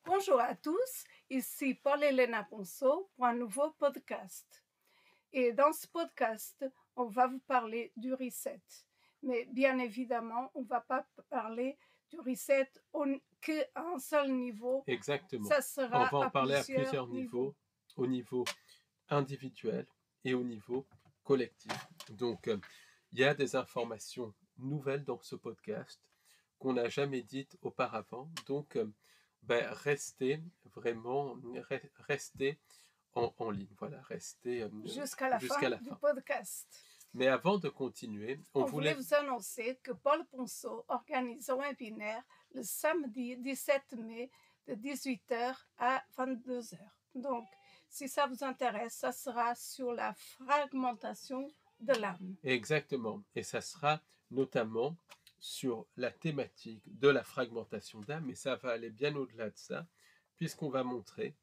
Bonjour à tous, ici Paul-Elena Ponceau pour un nouveau podcast. Et dans ce podcast, on va vous parler du reset. Mais bien évidemment, on ne va pas parler du reset qu'à un seul niveau. Exactement. Ça sera on va en parler à plusieurs niveaux. Au niveau individuel et au niveau collectif. Donc, il y a des informations nouvelles dans ce podcast qu'on n'a jamais dites auparavant. Donc, restez en ligne. Voilà, restez Jusqu'à la fin du podcast. Mais avant de continuer, on voulait vous annoncer que Paul Ponceau organise un webinaire le samedi 17 mai de 18h à 22h. Donc, si ça vous intéresse, ça sera sur la fragmentation de l'âme. Exactement. Et ça sera notamment sur la thématique de la fragmentation d'âme, mais ça va aller bien au-delà de ça, puisqu'on va montrer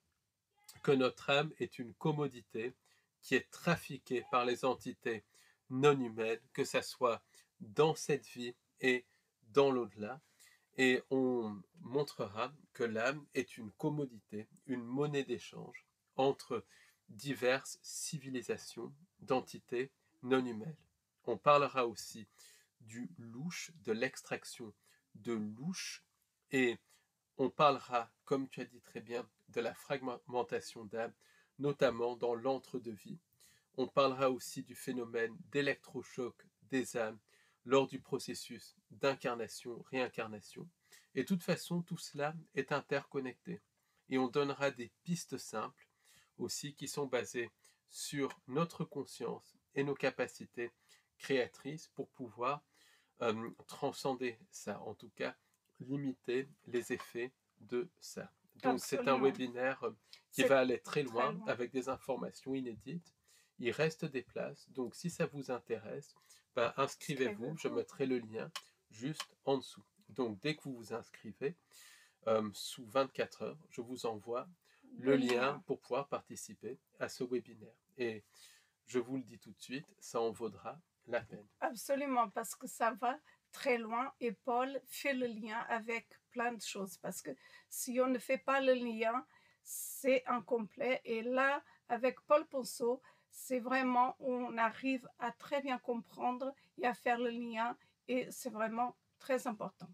que notre âme est une commodité qui est trafiquée par les entités non humaines, que ça soit dans cette vie et dans l'au-delà. Et on montrera que l'âme est une commodité, une monnaie d'échange entre diverses civilisations d'entités non humaines. On parlera aussi du louche, de l'extraction de louche, et on parlera, comme tu as dit très bien, de la fragmentation d'âme, notamment dans l'entre-deux-vie. On parlera aussi du phénomène d'électrochoc des âmes lors du processus d'incarnation, réincarnation. Et de toute façon, tout cela est interconnecté. Et on donnera des pistes simples aussi qui sont basées sur notre conscience et nos capacités créatrices pour pouvoir transcender ça, en tout cas limiter les effets de ça. Donc c'est un webinaire qui va aller très loin avec des informations inédites. Il reste des places, donc si ça vous intéresse, inscrivez-vous, je mettrai le lien juste en dessous. Donc dès que vous vous inscrivez, sous 24 heures, je vous envoie le lien pour pouvoir participer à ce webinaire. Et je vous le dis tout de suite, ça en vaudra la peine. Absolument, parce que ça va très loin et Paul fait le lien avec plein de choses, parce que si on ne fait pas le lien, c'est incomplet. Et là, avec Paul Ponceau, c'est vraiment, on arrive à très bien comprendre et à faire le lien, et c'est vraiment très important.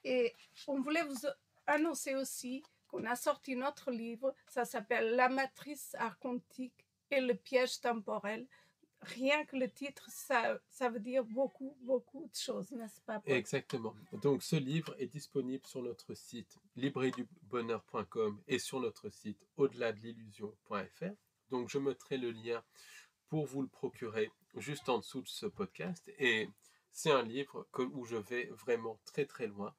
Et on voulait vous annoncer aussi qu'on a sorti notre livre, ça s'appelle La matrice archontique et le piège temporel. Rien que le titre, ça veut dire beaucoup, beaucoup de choses, n'est-ce pas, Paul? Exactement. Donc, ce livre est disponible sur notre site librairiedubonheur.com et sur notre site au-delà de l'illusion.fr. Donc, je mettrai le lien pour vous le procurer juste en dessous de ce podcast. Et c'est un livre où je vais vraiment très, très loin,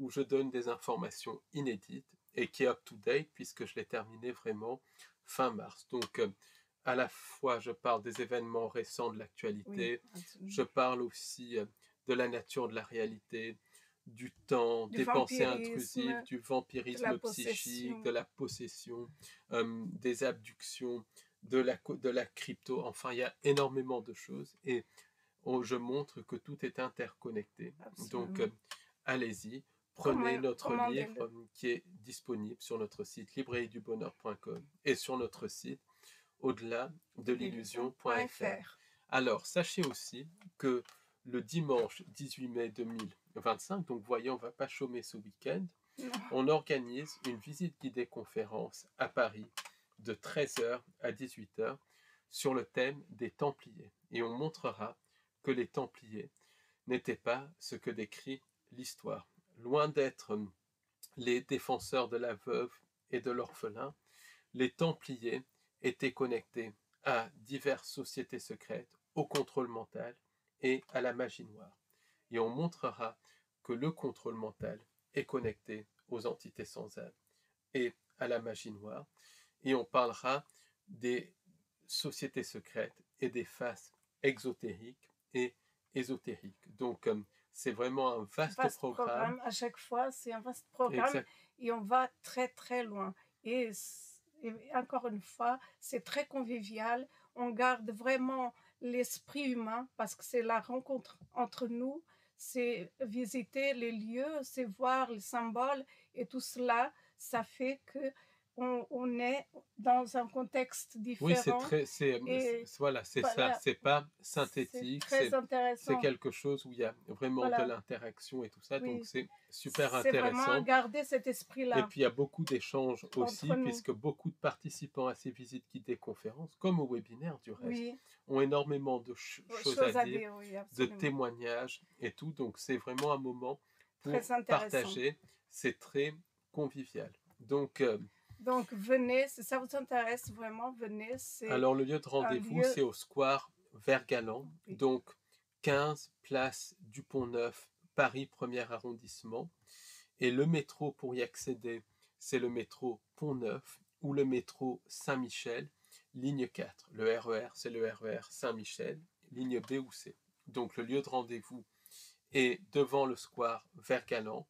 où je donne des informations inédites et qui est up-to-date puisque je l'ai terminé vraiment fin mars. Donc, à la fois, je parle des événements récents de l'actualité, je parle aussi de la nature de la réalité, du temps, des pensées intrusives, du vampirisme psychique, de la possession, des abductions, de la crypto. Enfin, il y a énormément de choses et je montre que tout est interconnecté. Absolument. Donc, allez-y, prenez notre livre qui est disponible sur notre site librairiedubonheur.com et sur notre site au-delà de l'illusion.fr. Alors, sachez aussi que le dimanche 18 mai 2025, donc voyez, on ne va pas chômer ce week-end, on organise une visite guidée conférence à Paris de 13h à 18h sur le thème des Templiers. Et on montrera que les Templiers n'étaient pas ce que décrit l'histoire. Loin d'être les défenseurs de la veuve et de l'orphelin, les Templiers étaient connectés à diverses sociétés secrètes, au contrôle mental et à la magie noire. Et on montrera que le contrôle mental est connecté aux entités sans âme et à la magie noire. Et on parlera des sociétés secrètes et des faces exotériques et ésotériques. Donc, c'est vraiment un vaste programme. À chaque fois, c'est un vaste programme et on va très, très loin. Et encore une fois, c'est très convivial. On garde vraiment l'esprit humain parce que c'est la rencontre entre nous, c'est visiter les lieux, c'est voir les symboles et tout cela, ça fait que on est dans un contexte Oui, c'est différent très, et voilà, c'est ça. voilà, C'est pas c'est synthétique, très c'est intéressant. quelque chose où il y a vraiment de Voilà, l'interaction et tout ça, donc oui, c'est super c'est vraiment intéressant. garder cet Et esprit-là puis il y a beaucoup d'échanges entre aussi, nous. puisque beaucoup de participants à ces visites guidées conférences, comme au webinaire du reste, Oui, ont énormément de choses à chose à dire, dire, oui, de absolument. témoignages et tout, donc c'est vraiment un moment pour Très intéressant. partager, c'est très convivial. Donc, Donc, venez, si ça vous intéresse vraiment, venez. C'est alors le lieu de un rendez-vous, lieu, c'est au square Vert-Galant, oui, donc 15 place du Pont-Neuf, Paris 1er arrondissement. Et le métro pour y accéder, c'est le métro Pont-Neuf ou le métro Saint-Michel, ligne 4. Le RER, c'est le RER Saint-Michel, ligne B ou C. Donc le lieu de rendez-vous est devant le square Vert-Galant,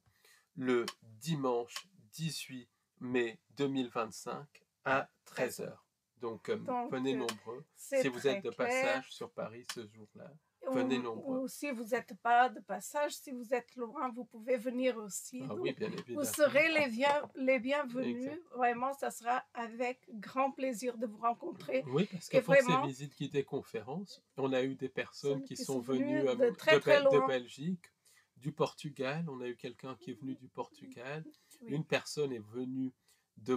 le dimanche 18 mai 2025 à 13 13 ans. h. Donc Donc, venez nombreux. Si c'est vous êtes très de clair. passage sur Paris ce jour-là, venez nombreux. Ou si vous n'êtes pas de passage, si vous êtes loin, vous pouvez venir aussi. Ah oui, Donc, bien vous évidemment. serez les bienvenus. Exact. Vraiment, ça sera avec grand plaisir de vous rencontrer. Oui, parce que Et pour ces vraiment, visites guidées conférences, on a eu des personnes ceux qui qui sont sont venues venus de très très de loin, Belgique, du Portugal. On a eu quelqu'un qui est venu du Portugal. oui, Une personne est venue de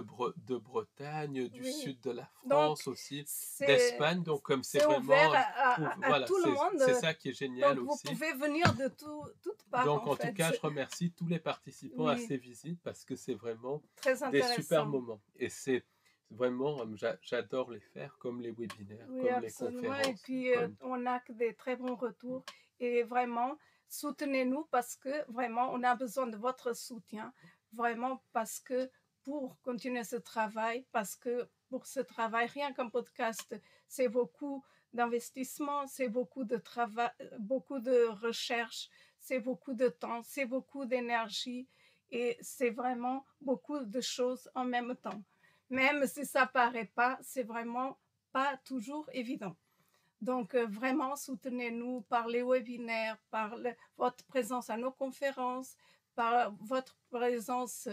Bretagne, du oui. sud de la France Donc, aussi, c'est d'Espagne. Donc, comme c'est c'est ouvert vraiment, à voilà, tout le c'est monde. ça qui est génial Donc, vous aussi. pouvez venir de toutes parts, Donc, en en tout cas, fait. je remercie tous les participants à Oui, ces visites parce que c'est vraiment très des super intéressant. moments. Et c'est vraiment, j'adore les faire, comme les webinaires, Oui, comme les absolument. Et conférences, puis, comme on n'a que des très bons retours. Et vraiment, soutenez-nous parce que vraiment, on a besoin de votre soutien. Vraiment, parce que pour continuer ce travail, parce que pour ce travail, rien qu'un podcast, c'est beaucoup d'investissement, c'est beaucoup de travail, beaucoup de recherche, c'est beaucoup de temps, c'est beaucoup d'énergie et c'est vraiment beaucoup de choses en même temps. Même si ça paraît pas, c'est vraiment pas toujours évident. Donc, vraiment, soutenez-nous par les webinaires, par votre présence à nos conférences, par votre présence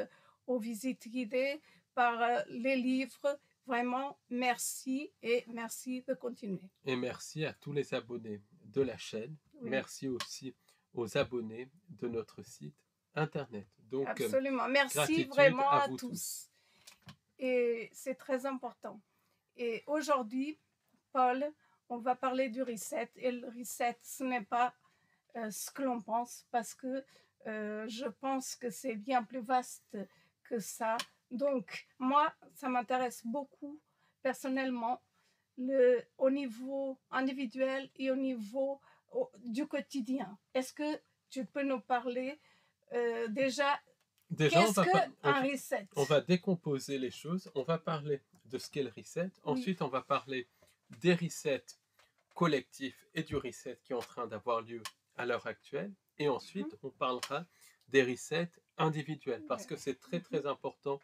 aux visites guidées, par les livres. Vraiment, merci et merci de continuer. et merci à tous les abonnés de la chaîne. Oui, Merci aussi aux abonnés de notre site internet. Donc, absolument. Merci gratitude vraiment à à vous tous. tous. Et c'est très important. Et aujourd'hui, Paul, on va parler du reset. Et le reset, ce n'est pas ce que l'on pense, parce que je pense que c'est bien plus vaste que ça. Donc, moi, ça m'intéresse beaucoup, personnellement, au niveau individuel et au niveau du quotidien. Est-ce que tu peux nous parler déjà, Déjà, qu'est-ce qu'un reset? on va décomposer les choses. On va parler de ce qu'est le reset. Oui. Ensuite, on va parler des resets collectifs et du reset qui est en train d'avoir lieu à l'heure actuelle. Et ensuite, on parlera des resets individuels parce que c'est très très important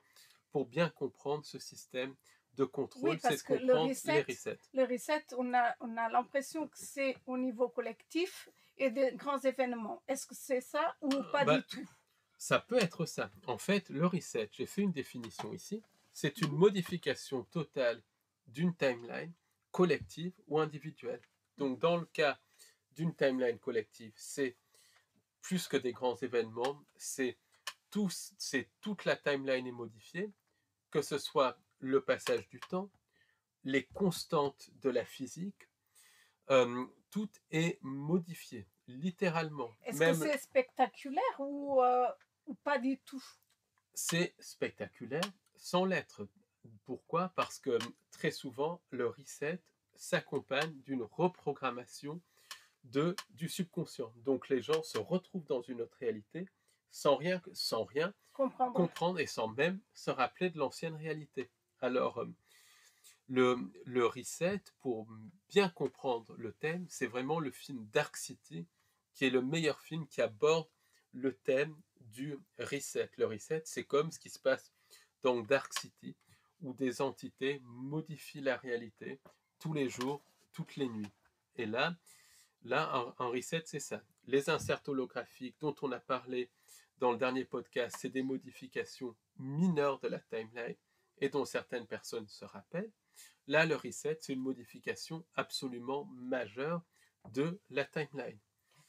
pour bien comprendre ce système de contrôle, Oui, c'est parce de que comprendre les resets. le reset, on a l'impression que c'est au niveau collectif et de grands événements. Est-ce que c'est ça ou pas Bah, du tout? ça peut être ça. En fait, le reset, j'ai fait une définition ici, c'est une modification totale d'une timeline collective ou individuelle. Donc, dans le cas d'une timeline collective, c'est plus que des grands événements, c'est toute la timeline est modifiée, que ce soit le passage du temps, les constantes de la physique, tout est modifié, littéralement. Est-ce que Même c'est spectaculaire ou pas du tout? c'est spectaculaire sans l'être. Pourquoi? Parce que très souvent, le reset s'accompagne d'une reprogrammation du subconscient. Donc les gens se retrouvent dans une autre réalité sans rien Comprendre. comprendre et sans même se rappeler de l'ancienne réalité. Alors, le reset, pour bien comprendre le thème, c'est vraiment le film Dark City, qui est le meilleur film qui aborde le thème du reset. Le reset, c'est comme ce qui se passe dans Dark City, où des entités modifient la réalité tous les jours, toutes les nuits. Et là un reset, c'est ça. Les inserts holographiques dont on a parlé dans le dernier podcast, c'est des modifications mineures de la timeline et dont certaines personnes se rappellent. Là, le reset, c'est une modification absolument majeure de la timeline.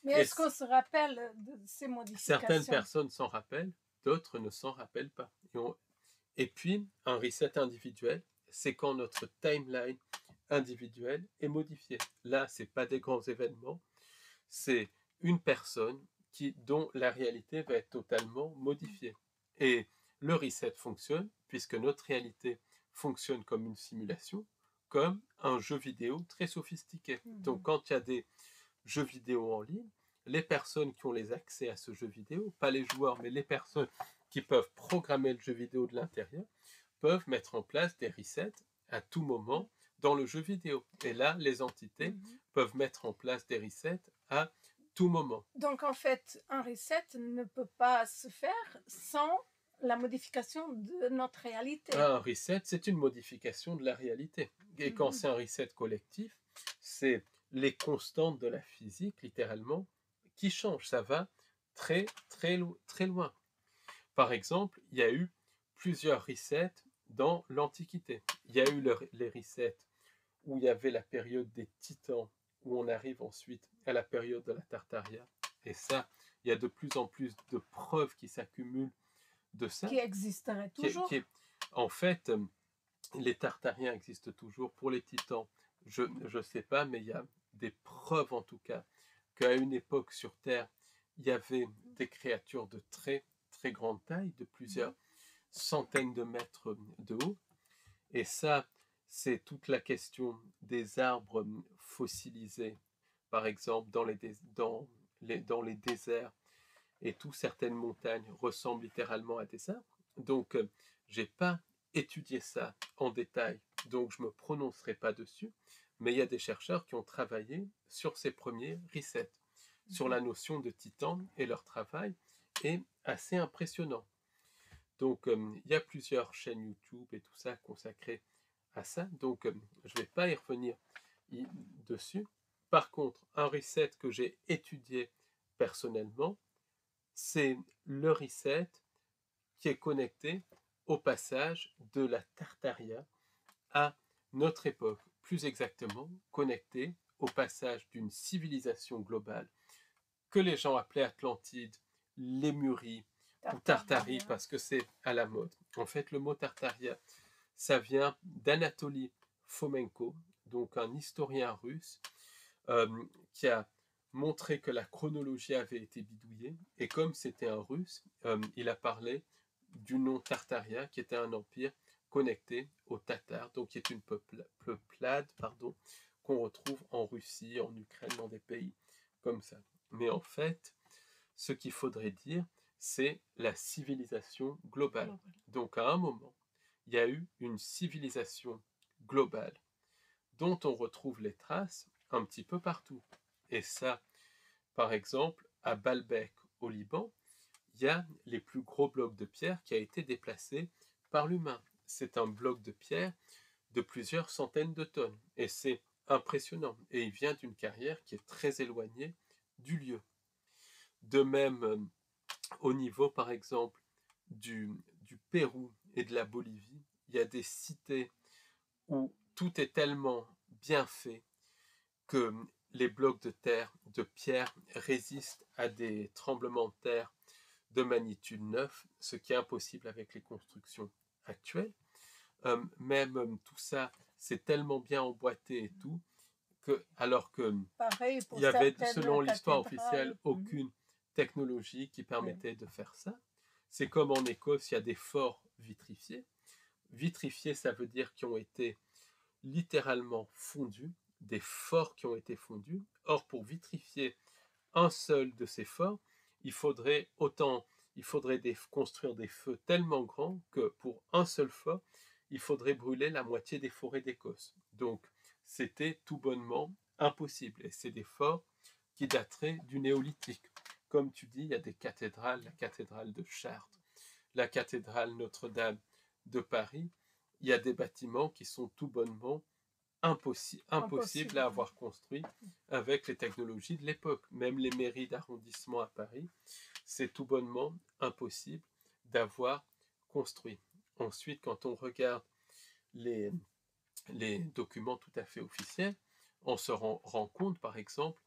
Mais Et est-ce qu'on se rappelle de ces certaines modifications? personnes s'en rappellent, d'autres ne s'en rappellent pas. Et puis, un reset individuel, c'est quand notre timeline individuelle est modifiée. Là, ce n'est pas des grands événements, c'est une personne dont la réalité va être totalement modifiée. Et le reset fonctionne puisque notre réalité fonctionne comme une simulation, comme un jeu vidéo très sophistiqué. Donc quand il y a des jeux vidéo en ligne, les personnes qui ont les accès à ce jeu vidéo, pas les joueurs, mais les personnes qui peuvent programmer le jeu vidéo de l'intérieur, peuvent mettre en place des resets à tout moment dans le jeu vidéo. Et là, les entités peuvent mettre en place des resets à tout moment. Donc, en fait, un reset ne peut pas se faire sans la modification de notre réalité. Un reset, c'est une modification de la réalité. Et quand c'est un reset collectif, c'est les constantes de la physique, littéralement, qui changent. Ça va très, très, très loin. Par exemple, il y a eu plusieurs resets dans l'Antiquité. Il y a eu les resets où il y avait la période des Titans, où on arrive ensuite à la période de la Tartaria. Et ça, il y a de plus en plus de preuves qui s'accumulent de ça. Qui existerait toujours. En fait, les Tartariens existent toujours. Pour les Titans, je ne sais pas, mais il y a des preuves en tout cas qu'à une époque sur Terre, il y avait des créatures de très, très grande taille, de plusieurs centaines de mètres de haut. Et ça, c'est toute la question des arbres fossilisés, par exemple, dans les déserts et tout, certaines montagnes ressemblent littéralement à des arbres. Donc, je n'ai pas étudié ça en détail, donc je ne me prononcerai pas dessus, mais il y a des chercheurs qui ont travaillé sur ces premiers resets, sur la notion de titan, et leur travail est assez impressionnant. Donc, il y a plusieurs chaînes YouTube et tout ça consacrées à ça, donc je ne vais pas y revenir dessus. Par contre, un reset que j'ai étudié personnellement, c'est le reset qui est connecté au passage de la Tartaria à notre époque, plus exactement connecté au passage d'une civilisation globale que les gens appelaient Atlantide, Lémurie ou Tartarie parce que c'est à la mode. En fait, le mot Tartaria, ça vient d'Anatoly Fomenko, donc un historien russe qui a montré que la chronologie avait été bidouillée, et comme c'était un russe, il a parlé du nom Tartaria, qui était un empire connecté aux Tatars, donc qui est une peuplade qu'on retrouve en Russie, en Ukraine, dans des pays comme ça. Mais en fait, ce qu'il faudrait dire, c'est la civilisation globale. Donc à un moment, il y a eu une civilisation globale dont on retrouve les traces un petit peu partout. Et ça, par exemple, à Baalbek, au Liban, il y a les plus gros blocs de pierre qui a été déplacé par l'humain. C'est un bloc de pierre de plusieurs centaines de tonnes. Et c'est impressionnant. Et il vient d'une carrière qui est très éloignée du lieu. De même, au niveau, par exemple, du Pérou et de la Bolivie, il y a des cités où tout est tellement bien fait que les blocs de terre, de pierre, résistent à des tremblements de terre de magnitude 9, ce qui est impossible avec les constructions actuelles. Même tout ça, c'est tellement bien emboîté et tout, alors que il y avait, selon l'histoire officielle, aucune technologie qui permettait de faire ça. C'est comme en Écosse, il y a des forts vitrifiés. Vitrifiés, ça veut dire qu'ils ont été littéralement fondus, des forts qui ont été fondus. Or, pour vitrifier un seul de ces forts, il faudrait construire des feux tellement grands que pour un seul fort, il faudrait brûler la moitié des forêts d'Écosse. Donc, c'était tout bonnement impossible. Et c'est des forts qui dateraient du néolithique. Comme tu dis, il y a des cathédrales, la cathédrale de Chartres, la cathédrale Notre-Dame de Paris. Il y a des bâtiments qui sont tout bonnement impossible à avoir construit avec les technologies de l'époque. Même les mairies d'arrondissement à Paris c'est tout bonnement impossible d'avoir construit. Ensuite, quand on regarde les documents tout à fait officiels, on se rend compte, par exemple,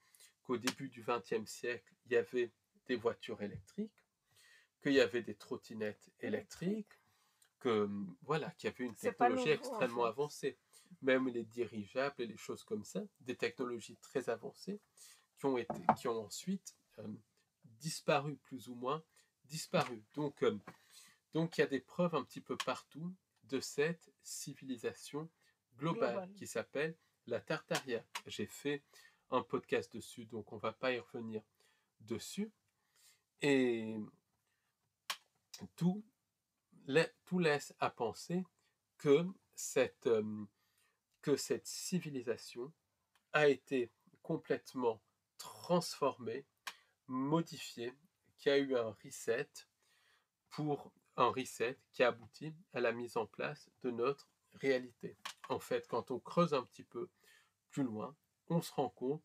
qu'au début du XXe siècle, il y avait des voitures électriques, qu'il y avait des trottinettes électriques, qu'il y avait une technologie extrêmement avancée. Même les dirigeables et les choses comme ça, des technologies très avancées qui ont ensuite disparu, plus ou moins disparu. Donc il y a des preuves un petit peu partout de cette civilisation globale qui s'appelle la Tartaria. J'ai fait un podcast dessus, donc on ne va pas y revenir dessus. Et tout laisse à penser que cette civilisation a été complètement transformée, modifiée, qui a eu un reset qui a abouti à la mise en place de notre réalité. En fait, quand on creuse un petit peu plus loin, on se rend compte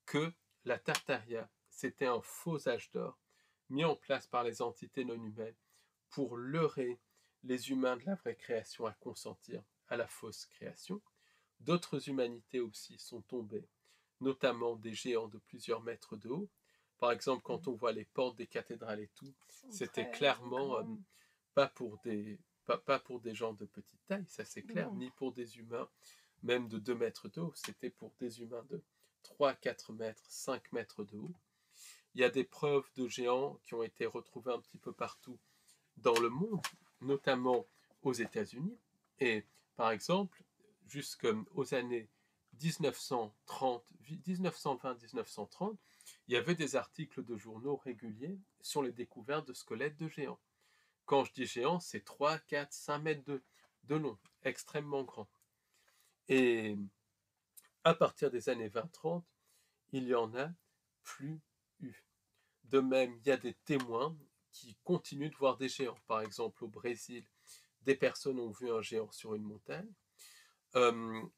que la Tartaria, c'était un faux âge d'or mis en place par les entités non humaines pour leurrer les humains de la vraie création à consentir à la fausse création. D'autres humanités aussi sont tombées, notamment des géants de plusieurs mètres de haut. Par exemple, quand on voit les portes des cathédrales et tout, c'était clairement pas pour des gens de petite taille, ça c'est clair, ni pour des humains même de 2 mètres de haut, c'était pour des humains de 3, 4 mètres, 5 mètres de haut. Il y a des preuves de géants qui ont été retrouvées un petit peu partout dans le monde, notamment aux États-Unis. Et par exemple, jusqu'aux années 1920-1930, il y avait des articles de journaux réguliers sur les découvertes de squelettes de géants. Quand je dis géants, c'est 3, 4, 5 mètres de long, extrêmement grand. Et à partir des années 20-30, il n'y en a plus eu. De même, il y a des témoins qui continuent de voir des géants. Par exemple, au Brésil, des personnes ont vu un géant sur une montagne. Comment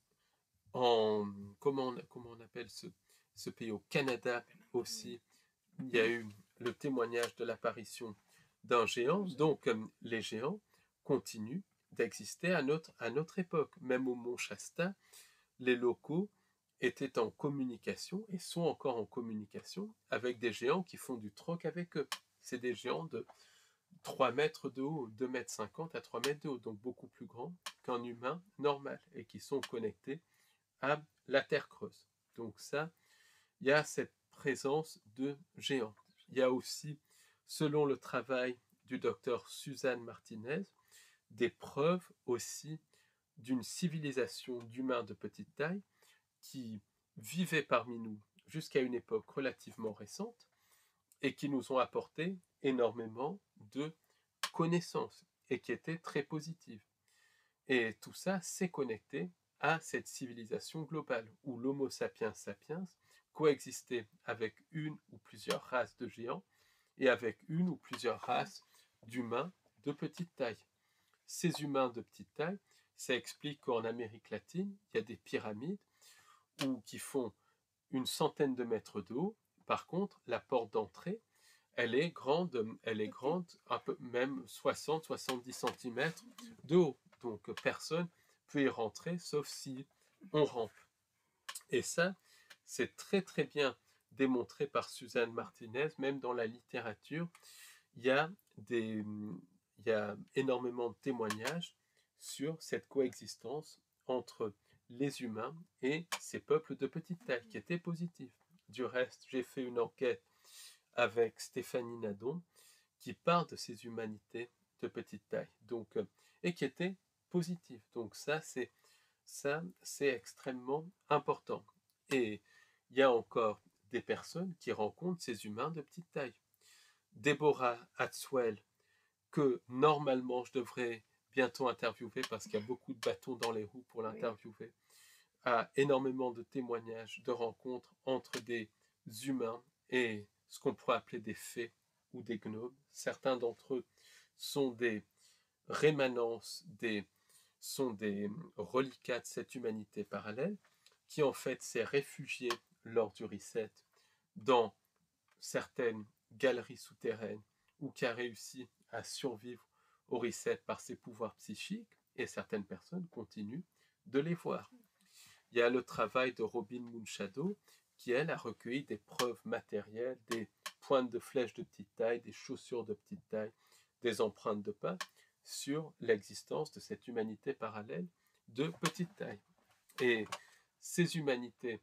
on appelle ce pays? Au Canada aussi, il y a eu le témoignage de l'apparition d'un géant. Donc, les géants continuent d'exister à notre époque. Même au Mont Shasta, les locaux étaient en communication et sont encore en communication avec des géants qui font du troc avec eux. C'est des géants de 3 mètres de haut, 2 mètres 50 à 3 mètres de haut, donc beaucoup plus grands qu'un humain normal et qui sont connectés à la terre creuse. Donc ça, il y a cette présence de géants. Il y a aussi, selon le travail du docteur Suzanne Martinez, des preuves aussi d'une civilisation d'humains de petite taille qui vivaient parmi nous jusqu'à une époque relativement récente et qui nous ont apporté énormément de connaissances et qui étaient très positives. Et tout ça s'est connecté à cette civilisation globale où l'Homo sapiens sapiens coexistait avec une ou plusieurs races de géants et avec une ou plusieurs races d'humains de petite taille. Ces humains de petite taille, ça explique qu'en Amérique latine, il y a des pyramides qui font une centaine de mètres de haut. Par contre, la porte d'entrée, elle est grande un peu même 60-70 cm de haut. Donc personne peut y rentrer sauf si on rampe. Et ça, c'est très très bien démontré par Suzanne Martinez, même dans la littérature. Il y a énormément de témoignages sur cette coexistence entre les humains et ces peuples de petite taille qui étaient positifs. Du reste, j'ai fait une enquête avec Stéphanie Nadon qui parle de ces humanités de petite taille et qui étaient positives. Donc ça, c'est extrêmement important. Et il y a encore des personnes qui rencontrent ces humains de petite taille. Deborah Hatzwell, que normalement je devrais bientôt interviewer parce qu'il y a beaucoup de bâtons dans les roues pour l'interviewer, a énormément de témoignages, de rencontres entre des humains et ce qu'on pourrait appeler des fées ou des gnomes. Certains d'entre eux sont des rémanences, sont des reliquats de cette humanité parallèle qui en fait s'est réfugiée lors du reset dans certaines galerie souterraine ou qui a réussi à survivre au reset par ses pouvoirs psychiques, et certaines personnes continuent de les voir. Il y a le travail de Robin Moonshadow qui, elle, a recueilli des preuves matérielles, des pointes de flèches de petite taille, des chaussures de petite taille, des empreintes de pas sur l'existence de cette humanité parallèle de petite taille. Et ces humanités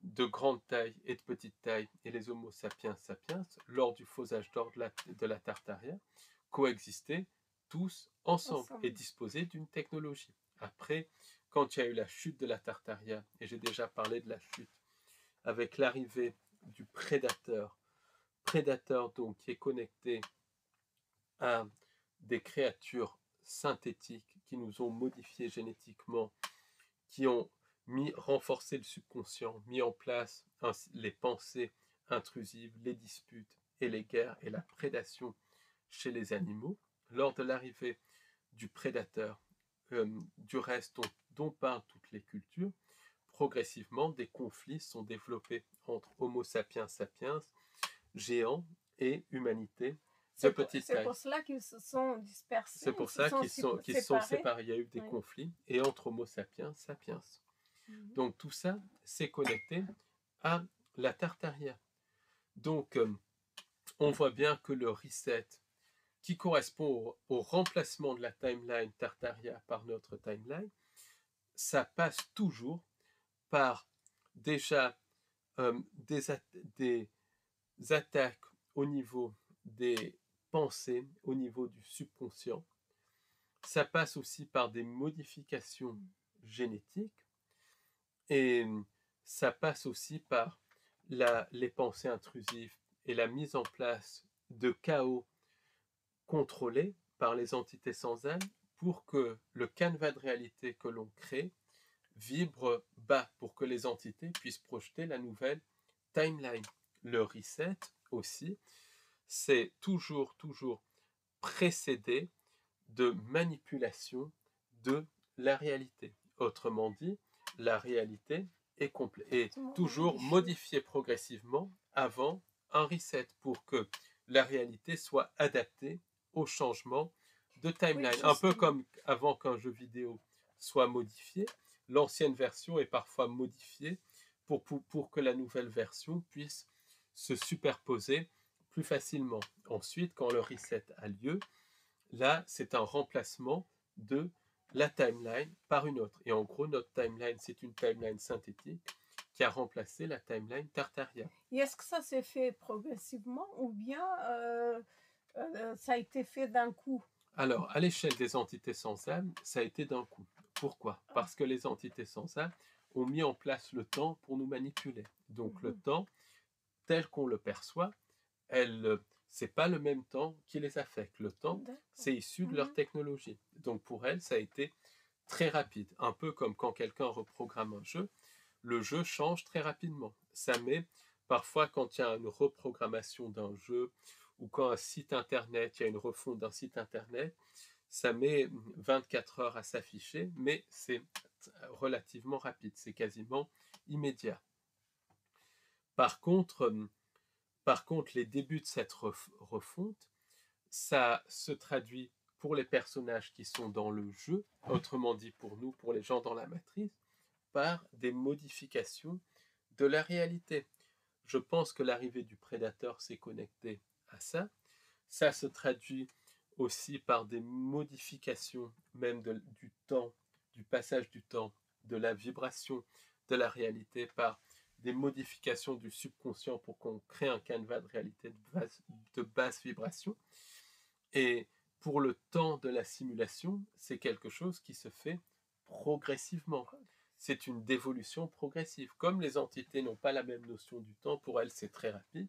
de grande taille et de petite taille et les Homo sapiens sapiens, lors du faux âge d'or de la Tartaria, coexistaient tous ensemble et disposaient d'une technologie. Après, quand il y a eu la chute de la Tartaria, et j'ai déjà parlé de la chute, avec l'arrivée du prédateur donc qui est connecté à des créatures synthétiques qui nous ont modifiés génétiquement, qui ont renforcé le subconscient, mis en place les pensées intrusives, les disputes et les guerres et la prédation chez les animaux. Lors de l'arrivée du prédateur, du reste dont parlent toutes les cultures, progressivement des conflits sont développés entre Homo sapiens sapiens, géants, et humanité de petite taille. C'est pour cela qu'ils se sont dispersés. C'est pour ça qu'ils se sont séparés. Il y a eu des conflits, et entre Homo sapiens sapiens. Donc tout ça, c'est connecté à la Tartaria. Donc on voit bien que le reset, qui correspond au remplacement de la timeline Tartaria par notre timeline, ça passe toujours par déjà des attaques au niveau des pensées, au niveau du subconscient. Ça passe aussi par des modifications génétiques, et ça passe aussi par les pensées intrusives et la mise en place de chaos contrôlé par les entités sans âme pour que le canevas de réalité que l'on crée vibre bas, pour que les entités puissent projeter la nouvelle timeline. Le reset aussi, c'est toujours précédé de manipulation de la réalité. Autrement dit, la réalité est toujours modifiée progressivement avant un reset pour que la réalité soit adaptée au changement de timeline. Un peu comme avant qu'un jeu vidéo soit modifié, l'ancienne version est parfois modifiée pour que la nouvelle version puisse se superposer plus facilement. Ensuite, quand le reset a lieu, là, c'est un remplacement de la timeline par une autre. Et en gros, notre timeline, c'est une timeline synthétique qui a remplacé la timeline Tartaria. Et est-ce que ça s'est fait progressivement ou bien ça a été fait d'un coup? Alors, à l'échelle des entités sans âme, ça a été d'un coup. Pourquoi? Parce que les entités sans âme ont mis en place le temps pour nous manipuler. Donc le temps, tel qu'on le perçoit, c'est pas le même temps qui les affecte. Le temps, c'est issu de leur technologie. Donc pour elles, ça a été très rapide. Un peu comme quand quelqu'un reprogramme un jeu, le jeu change très rapidement. Ça met, parfois quand il y a une reprogrammation d'un jeu, ou quand un site internet, il y a une refonte d'un site internet, ça met 24 heures à s'afficher, mais c'est relativement rapide, c'est quasiment immédiat. Par contre, les débuts de cette refonte, ça se traduit pour les personnages qui sont dans le jeu, autrement dit pour nous, pour les gens dans la matrice, par des modifications de la réalité. Je pense que l'arrivée du prédateur s'est connectée à ça. Ça se traduit aussi par des modifications même du temps, du passage du temps, de la vibration de la réalité, par des modifications du subconscient pour qu'on crée un canevas de réalité de basse vibration. Et pour le temps de la simulation, c'est quelque chose qui se fait progressivement. C'est une dévolution progressive. Comme les entités n'ont pas la même notion du temps, pour elles c'est très rapide,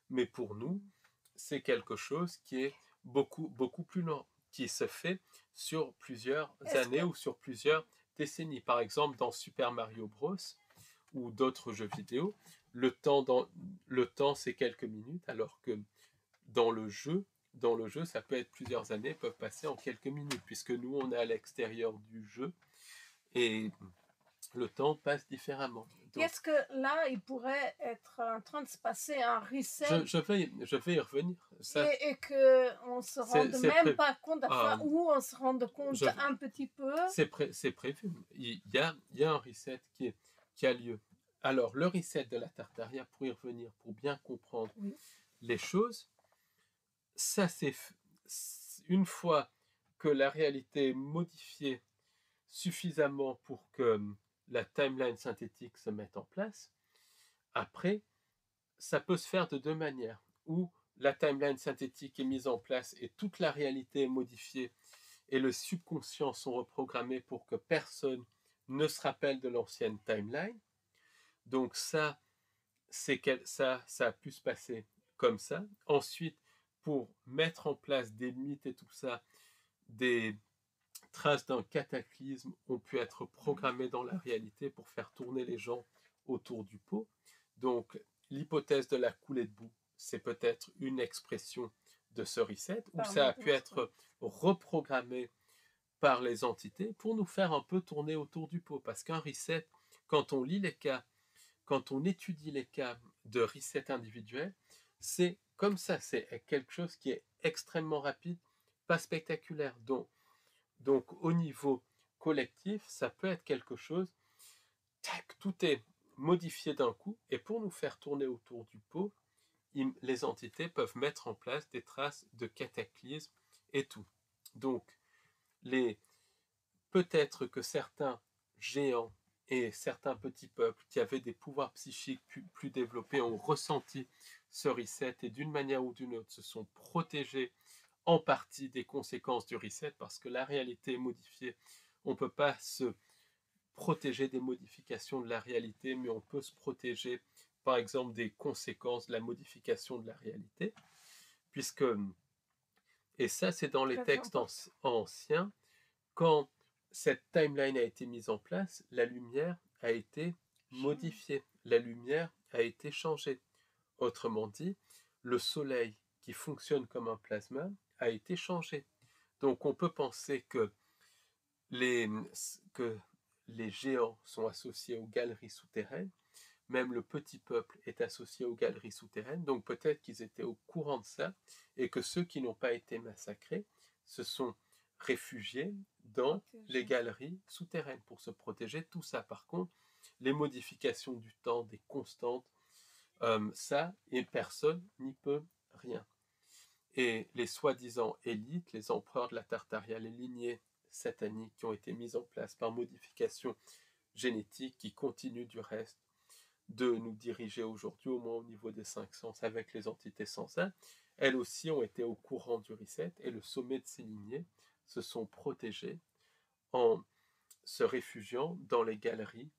mais pour nous, c'est quelque chose qui est beaucoup plus lent, qui se fait sur plusieurs années ou sur plusieurs décennies. Par exemple, dans Super Mario Bros. Ou d'autres jeux vidéo, le temps c'est quelques minutes, alors que dans le jeu, ça peut être plusieurs années, peuvent passer en quelques minutes, puisque nous, on est à l'extérieur du jeu, et le temps passe différemment. Donc, Est-ce que là, il pourrait être en train de se passer un reset je vais y revenir. Ça, et qu'on ne se rende c'est même prévu. pas compte, enfin, ou on se rende compte Je, un petit peu? c'est prévu. Il y a un reset qui a lieu. Alors, le reset de la Tartaria, pour y revenir, pour bien comprendre Oui. les choses, ça c'est une fois que la réalité est modifiée suffisamment pour que la timeline synthétique se mette en place. Après, ça peut se faire de deux manières, où la timeline synthétique est mise en place et toute la réalité est modifiée et le subconscient sont reprogrammés pour que personne ne se rappelle de l'ancienne timeline. Donc ça, ça a pu se passer comme ça. Ensuite, pour mettre en place des mythes et tout ça, des traces d'un cataclysme ont pu être programmées dans la réalité pour faire tourner les gens autour du pot. Donc, l'hypothèse de la coulée de boue, c'est peut-être une expression de ce reset, où ça a pu être reprogrammé par les entités pour nous faire un peu tourner autour du pot. Parce qu'un reset, quand on lit les cas, quand on étudie les cas de reset individuel, c'est comme ça, c'est quelque chose qui est extrêmement rapide, pas spectaculaire. Donc au niveau collectif, ça peut être quelque chose, tac, tout est modifié d'un coup, et pour nous faire tourner autour du pot, les entités peuvent mettre en place des traces de cataclysme et tout. Donc, peut-être que certains géants et certains petits peuples qui avaient des pouvoirs psychiques plus développés ont ressenti ce reset et d'une manière ou d'une autre se sont protégés en partie des conséquences du reset parce que la réalité est modifiée. On ne peut pas se protéger des modifications de la réalité, mais on peut se protéger par exemple des conséquences de la modification de la réalité, puisque, et ça c'est dans les textes anciens, quand cette timeline a été mise en place, la lumière a été modifiée, la lumière a été changée. Autrement dit, le soleil qui fonctionne comme un plasma a été changé. Donc on peut penser que les géants sont associés aux galeries souterraines, même le petit peuple est associé aux galeries souterraines, donc peut-être qu'ils étaient au courant de ça, et que ceux qui n'ont pas été massacrés se sont réfugiés dans les galeries souterraines pour se protéger. Tout ça, par contre, les modifications du temps, des constantes, ça, et personne n'y peut rien. Et les soi-disant élites, les empereurs de la Tartaria, les lignées sataniques qui ont été mises en place par modification génétique, qui continuent du reste de nous diriger aujourd'hui, au moins au niveau des 5 sens, avec les entités sensibles, elles aussi ont été au courant du reset, et le sommet de ces lignées se sont protégés en se réfugiant dans les galeries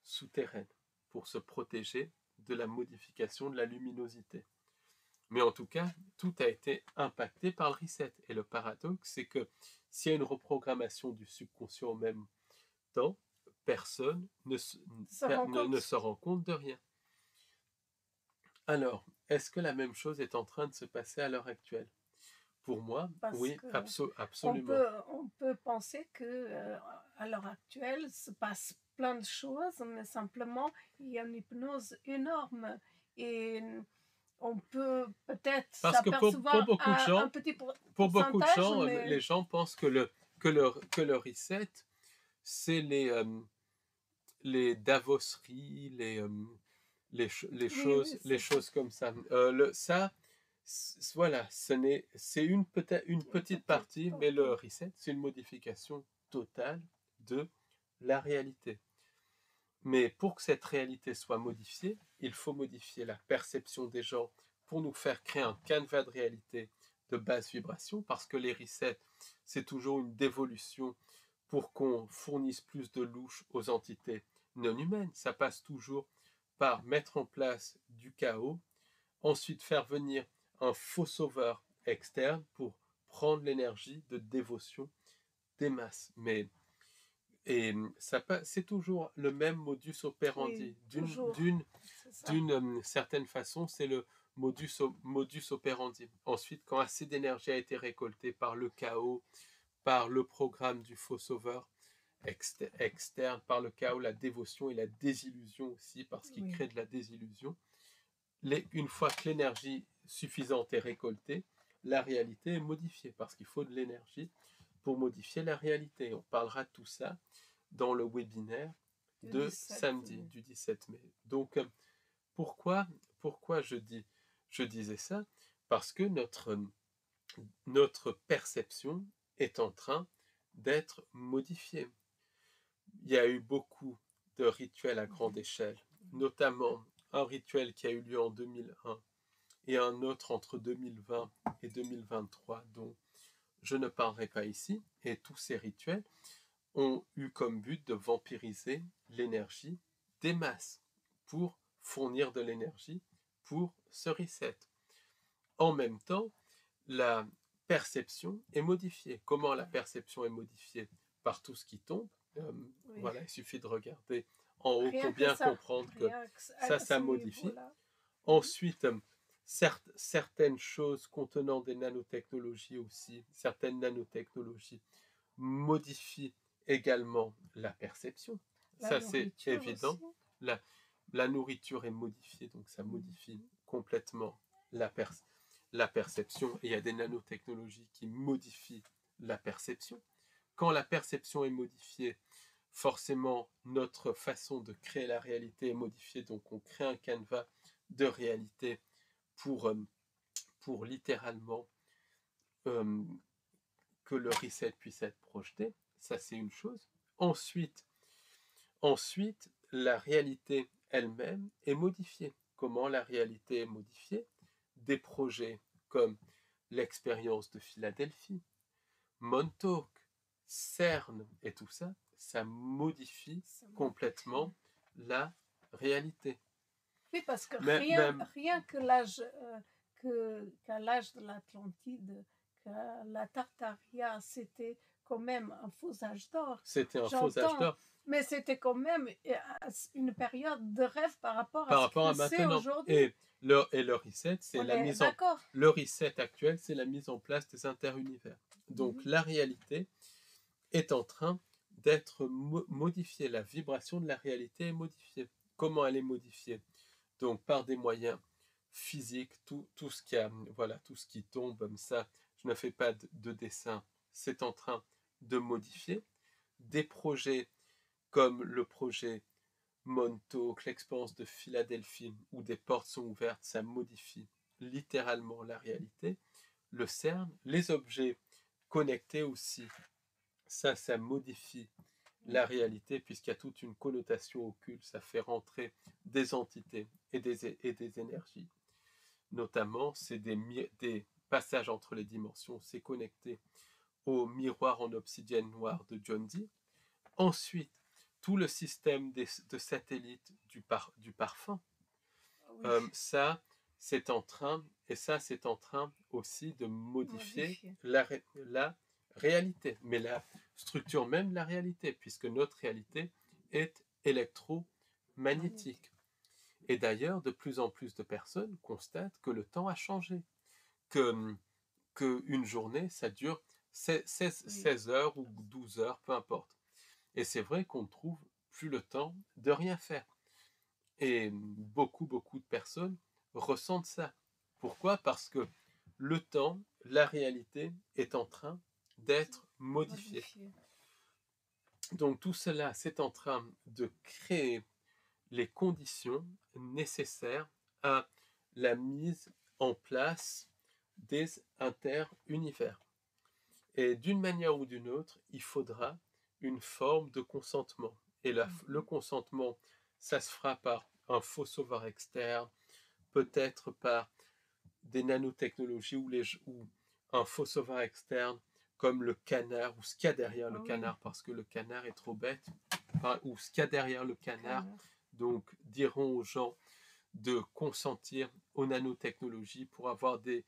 souterraines pour se protéger de la modification de la luminosité. Mais en tout cas, tout a été impacté par le reset. Et le paradoxe, c'est que s'il y a une reprogrammation du subconscient au même temps, personne ne se rend compte de rien. Alors, est-ce que la même chose est en train de se passer à l'heure actuelle? Pour moi, oui, absolument. On peut penser que à l'heure actuelle, se passe plein de choses, mais simplement, il y a une hypnose énorme. Et on peut peut-être s'apercevoir un petit pourcentage. Pour beaucoup de gens, mais les gens pensent que le reset, c'est les Davoseries, les choses comme ça. Voilà, c'est une petite partie, mais le reset, c'est une modification totale de la réalité. Mais pour que cette réalité soit modifiée, il faut modifier la perception des gens pour nous faire créer un canevas de réalité de basse vibration, parce que les resets, c'est toujours une dévolution pour qu'on fournisse plus de louche aux entités non humaines. Ça passe toujours par mettre en place du chaos, ensuite faire venir un faux sauveur externe pour prendre l'énergie de dévotion des masses. Et c'est toujours le même modus operandi. D'une certaine façon, c'est le modus operandi. Ensuite, quand assez d'énergie a été récoltée par le chaos, par le programme du faux sauveur externe par le chaos, la dévotion et la désillusion aussi, parce qu'il crée de la désillusion. Une fois que l'énergie suffisante est récoltée, la réalité est modifiée, parce qu'il faut de l'énergie pour modifier la réalité. On parlera de tout ça dans le webinaire de samedi, du 17 mai. Donc, pourquoi je disais ça? Parce que notre perception est en train d'être modifiée. Il y a eu beaucoup de rituels à grande échelle, notamment un rituel qui a eu lieu en 2001 et un autre entre 2020 et 2023, dont je ne parlerai pas ici. Et tous ces rituels ont eu comme but de vampiriser l'énergie des masses pour fournir de l'énergie pour ce reset. En même temps, la perception est modifiée. Comment la perception est modifiée? Par tout ce qui tombe. Voilà, il suffit de regarder en haut pour bien comprendre que ça modifie. Ensuite, certaines choses contenant des nanotechnologies aussi, certaines nanotechnologies modifient également la perception. Ça, c'est évident. La nourriture est modifiée, donc ça modifie complètement la perception. Et il y a des nanotechnologies qui modifient la perception. Quand la perception est modifiée, forcément, notre façon de créer la réalité est modifiée. Donc, on crée un canevas de réalité pour littéralement que le reset puisse être projeté. Ça, c'est une chose. Ensuite, la réalité elle-même est modifiée. Comment la réalité est modifiée? Des projets comme l'expérience de Philadelphie, Montauk, CERN et tout ça, ça modifie complètement la réalité. Oui, parce que rien que qu'à l'âge de l'Atlantide, que la Tartaria, c'était quand même un faux âge d'or. C'était un faux âge d'or. Mais c'était quand même une période de rêve par rapport à ce que c'est aujourd'hui. Et le reset, c'est le reset actuel, c'est la mise en place des interunivers. Donc la réalité est en train d'être modifiée. La vibration de la réalité est modifiée. Comment elle est modifiée? Donc par des moyens physiques, tout ce qui tombe comme ça, je ne fais pas de dessin, c'est en train de modifier. Des projets comme le projet Montauk, l'expérience de Philadelphie, où des portes sont ouvertes, ça modifie littéralement la réalité. Le CERN, les objets connectés aussi, ça modifie la réalité, puisqu'il y a toute une connotation occulte, ça fait rentrer des entités et des énergies. Notamment, c'est des passages entre les dimensions, c'est connecté au miroir en obsidienne noire de John Dee. Ensuite, tout le système de satellites du parfum, ça, c'est en train aussi de modifier la réalité, mais la structure même de la réalité, puisque notre réalité est électromagnétique. Et d'ailleurs, de plus en plus de personnes constatent que le temps a changé, que une journée, ça dure 16 heures ou 12 heures, peu importe. Et c'est vrai qu'on ne trouve plus le temps de rien faire. Et beaucoup de personnes ressentent ça. Pourquoi? Parce que le temps, la réalité est en train d'être modifiée. Donc tout cela, c'est en train de créer les conditions nécessaires à la mise en place des interunivers. Et d'une manière ou d'une autre, il faudra une forme de consentement. Et le consentement, ça se fera par un faux sauveur externe, peut-être par des nanotechnologies ou un faux sauveur externe comme le canard ou ce qu'il y a derrière le canard, parce que le canard est trop bête, ou ce qu'il y a derrière le canard. Donc, diront aux gens de consentir aux nanotechnologies pour avoir des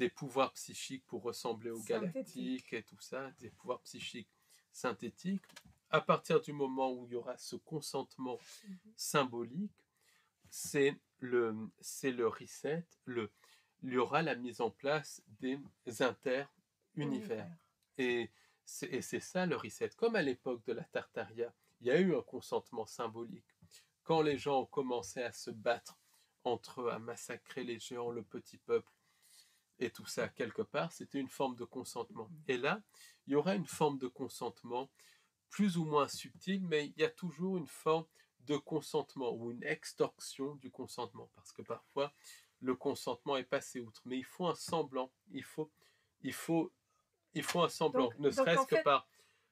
pouvoirs psychiques pour ressembler aux galactiques et tout ça, des pouvoirs psychiques synthétiques. À partir du moment où il y aura ce consentement symbolique, c'est le reset, il y aura la mise en place des interunivers. Et Et c'est ça le reset. Comme à l'époque de la Tartaria, il y a eu un consentement symbolique. Quand les gens ont commencé à se battre entre eux, à massacrer les géants, le petit peuple, et tout ça, quelque part, c'était une forme de consentement. Et là, il y aura une forme de consentement plus ou moins subtile, mais il y a toujours une forme de consentement ou une extorsion du consentement, parce que parfois, le consentement est passé outre. Mais il faut un semblant, il faut un semblant, ne Donc serait-ce en que fait, par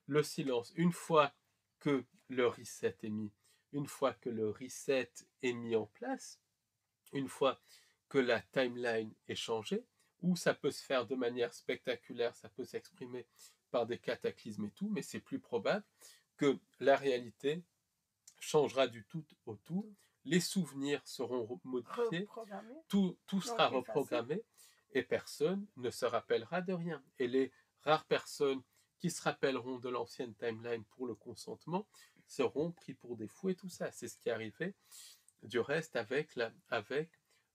le silence. Une fois que le reset est mis, une fois que le reset est mis en place, une fois que la timeline est changée, ou ça peut se faire de manière spectaculaire, ça peut s'exprimer par des cataclysmes et tout, mais c'est plus probable que la réalité changera du tout au tout, les souvenirs seront modifiés, reprogrammé, tout sera donc effacé. reprogrammé et personne ne se rappellera de rien. Et les rares personnes qui se rappelleront de l'ancienne timeline pour le consentement seront pris pour des fous et tout ça. C'est ce qui est arrivé du reste avec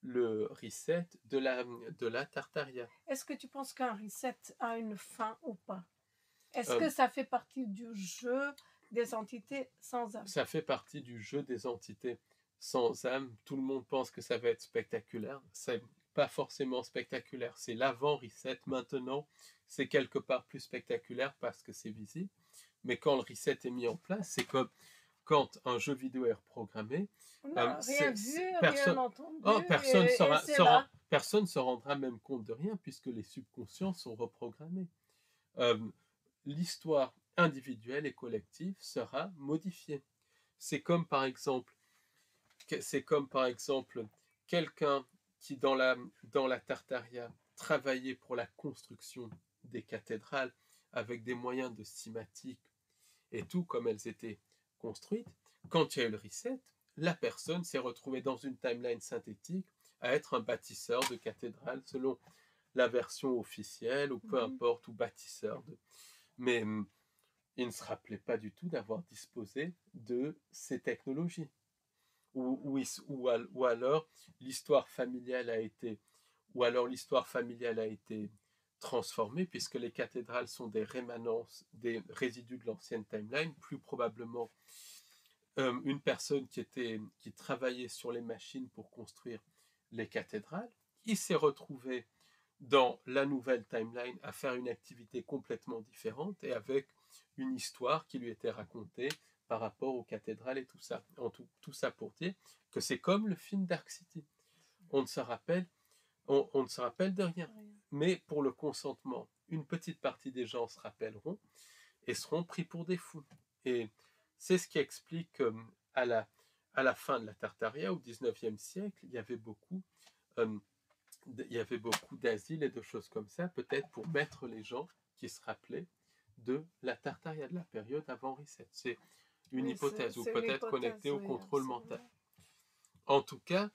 le reset de la Tartaria. Est-ce que tu penses qu'un reset a une fin ou pas? Est-ce Euh, que ça fait partie du jeu des entités sans âme? Ça fait partie du jeu des entités sans âme. Tout le monde pense que ça va être spectaculaire. C'est pas forcément spectaculaire. C'est l'avant reset. Maintenant, c'est quelque part plus spectaculaire parce que c'est visible. Mais quand le reset est mis en place, c'est comme quand un jeu vidéo est reprogrammé. On n'a rien vu, rien entendu, et c'est là. Personne ne se rendra même compte de rien puisque les subconscients sont reprogrammés. Euh, L'histoire individuelle et collective sera modifiée. C'est comme par exemple, quelqu'un qui dans la Tartaria travaillait pour la construction des cathédrales avec des moyens de cinématique et tout comme elles étaient construites. Quand il y a eu le reset, la personne s'est retrouvée dans une timeline synthétique à être un bâtisseur de cathédrales selon la version officielle ou peu importe, ou bâtisseur de... Mais il ne se rappelait pas du tout d'avoir disposé de ces technologies. Ou alors l'histoire familiale a été transformée puisque les cathédrales sont des rémanences, des résidus de l'ancienne timeline, plus probablement une personne qui travaillait sur les machines pour construire les cathédrales, il s'est retrouvé dans la nouvelle timeline à faire une activité complètement différente et avec une histoire qui lui était racontée par rapport aux cathédrales et tout ça. Tout ça pour dire que c'est comme le film Dark City. On ne se rappelle de rien. Mais pour le consentement, une petite partie des gens se rappelleront et seront pris pour des fous. Et c'est ce qui explique à la fin de la Tartaria, au XIXe siècle, il y avait beaucoup d'asiles et de choses comme ça, peut-être pour mettre les gens qui se rappelaient de la Tartaria, de la période avant Reset. C'est une hypothèse, ou peut-être connectée au contrôle mental. En tout cas,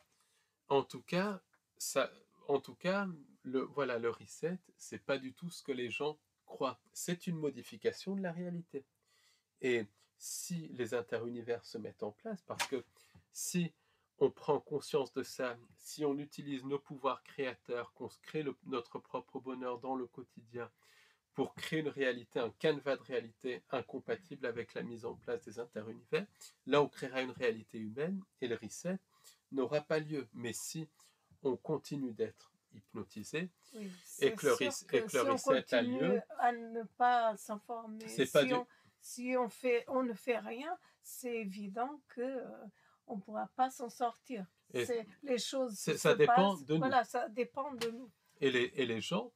le reset, c'est pas du tout ce que les gens croient. C'est une modification de la réalité. Et si les interunivers se mettent en place, parce que si on prend conscience de ça, si on utilise nos pouvoirs créateurs, qu'on se crée notre propre bonheur dans le quotidien pour créer une réalité, un canevas de réalité incompatible avec la mise en place des interunivers, là on créera une réalité humaine et le reset n'aura pas lieu. Mais si on continue d'être hypnotisé et que le reset a lieu, à ne pas s'informer, si on ne fait rien, c'est évident que on ne pourra pas s'en sortir. Les choses ça dépend de nous. Voilà, ça dépend de nous. Et les gens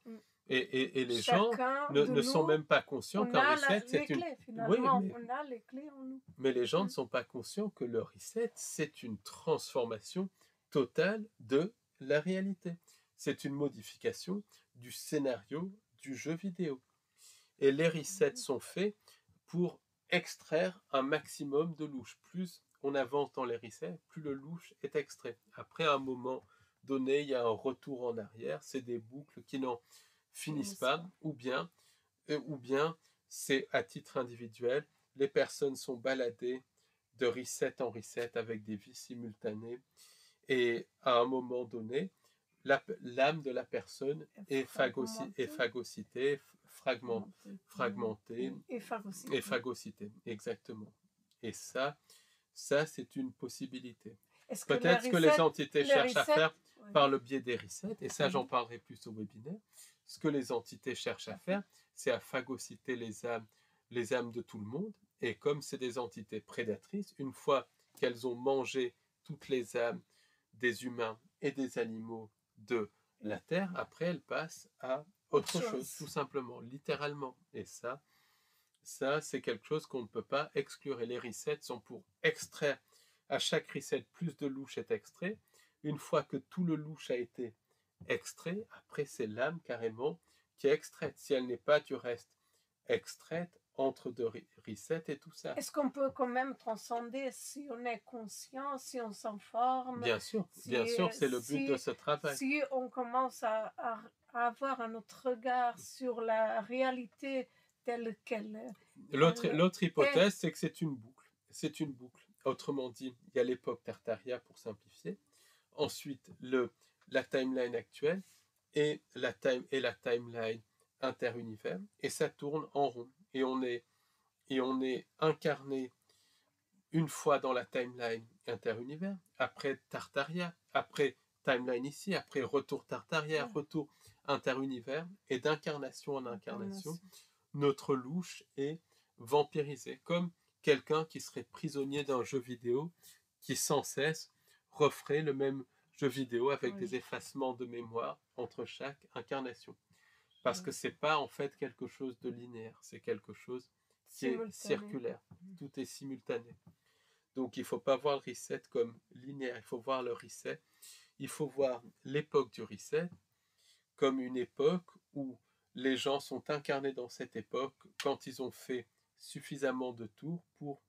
ne sont même pas conscients qu'un reset, c'est une... on a les clés en nous. Mais les gens ne sont pas conscients que le reset, c'est une transformation totale de la réalité. C'est une modification du scénario du jeu vidéo. Et les resets sont faits pour extraire un maximum de louche. Plus on avance dans les resets, plus le louche est extrait. Après un moment donné, il y a un retour en arrière. C'est des boucles qui n'en finissent pas. Ou bien c'est à titre individuel. Les personnes sont baladées de reset en reset avec des vies simultanées. Et à un moment donné, l'âme de la personne est phagocytée, fragmentée et phagocytée. et phagocytée, exactement. Et ça c'est une possibilité. Peut-être que les entités cherchent à faire par le biais des resets, et ça j'en parlerai plus au webinaire. Ce que les entités cherchent à faire, c'est à phagocyter les âmes de tout le monde, et comme c'est des entités prédatrices, une fois qu'elles ont mangé toutes les âmes des humains et des animaux de la Terre, après elles passent à autre chose, tout simplement, littéralement. Et ça c'est quelque chose qu'on ne peut pas exclure. Et les resets sont pour extraire. À chaque reset, plus de louche est extrait. Une fois que tout le louche a été extrait, après c'est l'âme carrément qui est extraite. Si elle n'est pas, tu restes extraite entre deux resets et tout ça. Est-ce qu'on peut quand même transcender si on est conscient, si on s'informe? Bien sûr, c'est le but de ce travail. Si on commence à avoir un autre regard sur la réalité telle qu'elle... L'autre hypothèse, c'est que c'est une boucle. C'est une boucle. Autrement dit, il y a l'époque Tartaria pour simplifier. Ensuite, la timeline actuelle et la timeline interunivers. Et ça tourne en rond. Et on est incarné une fois dans la timeline interunivers, après Tartaria, après timeline ici, après retour Tartaria, retour interunivers, et d'incarnation en incarnation, notre louche est vampirisée, comme quelqu'un qui serait prisonnier d'un jeu vidéo qui sans cesse referait le même jeu vidéo avec des effacements de mémoire entre chaque incarnation. Parce que c'est pas en fait quelque chose de linéaire, c'est quelque chose qui est circulaire. Tout est simultané. Donc il ne faut pas voir le reset comme linéaire, il faut voir le reset. Il faut voir l'époque du reset comme une époque où les gens sont incarnés dans cette époque quand ils ont fait suffisamment de tours pour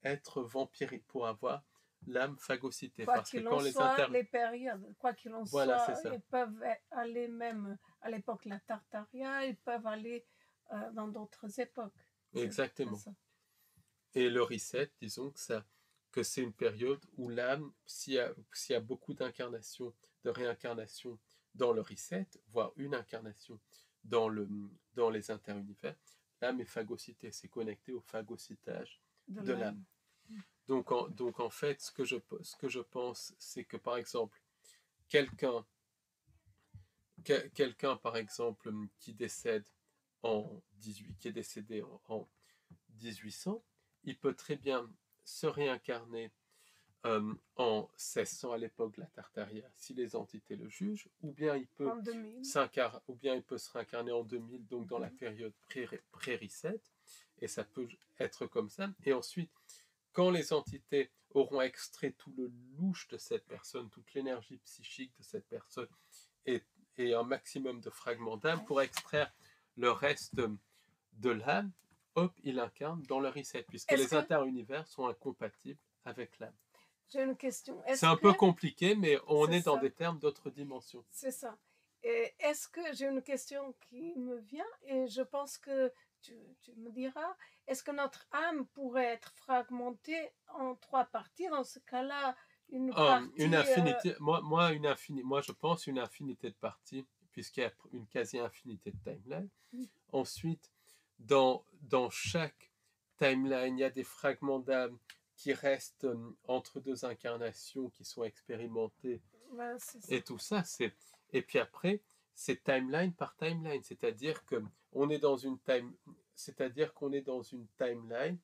être vampirés, pour avoir l'âme phagocytée. Quoi qu'il en soit, les périodes, quoi qu'il en soit, ils peuvent aller même à l'époque de la Tartaria, ils peuvent aller dans d'autres époques. Exactement. Et le reset, disons que c'est une période où l'âme, s'il y a beaucoup d'incarnations, de réincarnations dans le reset, voire une incarnation dans les interunivers, l'âme est phagocytée, c'est connecté au phagocytage de l'âme. Donc en fait, ce que je pense, c'est que par exemple, quelqu'un par exemple qui décède qui est décédé en 1800, il peut très bien se réincarner en 1600 à l'époque de la Tartaria, si les entités le jugent, ou bien il peut se réincarner en 2000, donc dans la période pré-reset, et ça peut être comme ça. Et ensuite, quand les entités auront extrait tout le louche de cette personne, toute l'énergie psychique de cette personne, et un maximum de fragments d'âme pour extraire le reste de l'âme, hop, il incarne dans le reset, puisque les interunivers sont incompatibles avec l'âme. J'ai une question. C'est un peu compliqué, mais on est dans des termes d'autres dimensions. C'est ça. Et est-ce que j'ai une question qui me vient, et je pense que tu me diras, est-ce que notre âme pourrait être fragmentée en 3 parties? Dans ce cas-là, une infinité. Moi, je pense une infinité de parties, puisqu'il y a une quasi-infinité de timelines. Ensuite, dans chaque timeline, il y a des fragments d'âme qui restent entre 2 incarnations qui sont expérimentées, et tout ça, et puis après, c'est timeline par timeline, c'est-à-dire qu'on est dans une timeline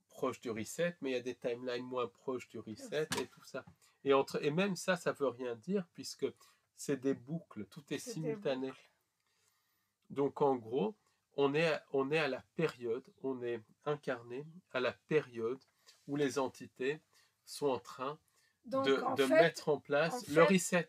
proche du reset, mais il y a des timelines moins proches du reset et tout ça. Et même ça veut rien dire, puisque c'est des boucles, tout est simultané. Donc en gros, on est à la période, on est incarné à la période où les entités sont en train de mettre en place le reset,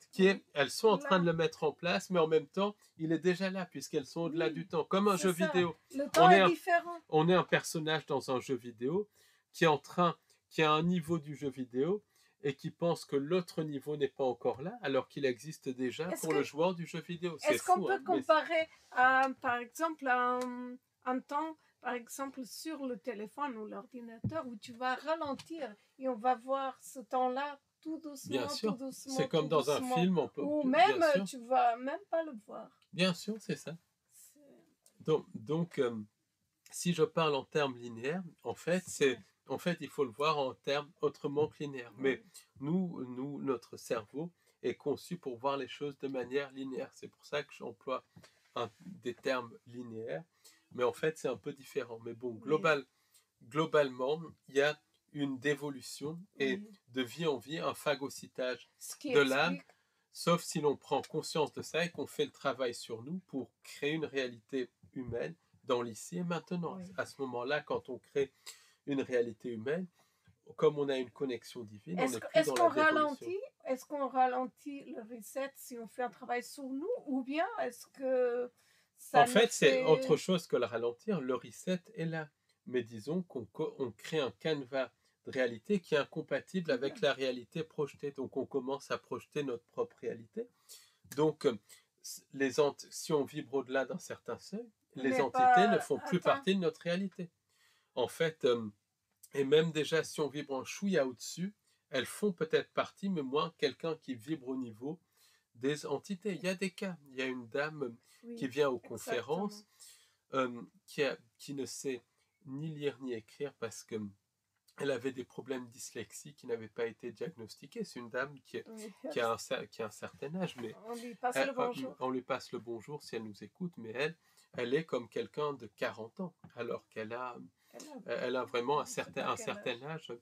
elles sont en train de le mettre en place, mais en même temps, il est déjà là, puisqu'elles sont au-delà du temps, comme un jeu vidéo. Le temps est différent. On est un personnage dans un jeu vidéo qui a un niveau du jeu vidéo et qui pense que l'autre niveau n'est pas encore là, alors qu'il existe déjà pour le joueur du jeu vidéo. Est-ce qu'on peut comparer à, par exemple, un temps, par exemple, sur le téléphone ou l'ordinateur, où tu vas ralentir et on va voir ce temps-là tout doucement, bien sûr. Tout doucement. C'est comme dans un film, ou même tu vas même pas le voir. Bien sûr, c'est ça. Donc, si je parle en termes linéaires, en fait, il faut le voir en termes autrement que linéaires. Mais notre cerveau est conçu pour voir les choses de manière linéaire. C'est pour ça que j'emploie des termes linéaires. Mais en fait, c'est un peu différent. Mais bon, globalement, il y a une dévolution et de vie en vie, un phagocytage de l'âme, sauf si l'on prend conscience de ça et qu'on fait le travail sur nous pour créer une réalité humaine dans l'ici et maintenant. À ce moment-là, quand on crée une réalité humaine, comme on a une connexion divine, on n'est plus dans la dévolution. Est-ce qu'on ralentit le reset si on fait un travail sur nous, ou bien est-ce que ça en fait, c'est autre chose que le ralentir. Le reset est là. Mais disons qu'on crée un canevas de réalité qui est incompatible avec la réalité projetée. Donc, on commence à projeter notre propre réalité. Donc, si on vibre au-delà d'un certain seuil, les entités ne font plus partie de notre réalité. En fait, et même déjà, si on vibre en chouïa au-dessus, elles font peut-être partie, mais moins quelqu'un qui vibre au niveau des entités. Il y a des cas. Il y a une dame qui vient aux conférences, qui ne sait ni lire ni écrire parce qu'elle avait des problèmes de dyslexie qui n'avaient pas été diagnostiqués. C'est une dame qui a un certain âge, mais on lui passe le bonjour si elle nous écoute, mais elle est comme quelqu'un de 40 ans, alors qu'elle a vraiment un certain âge.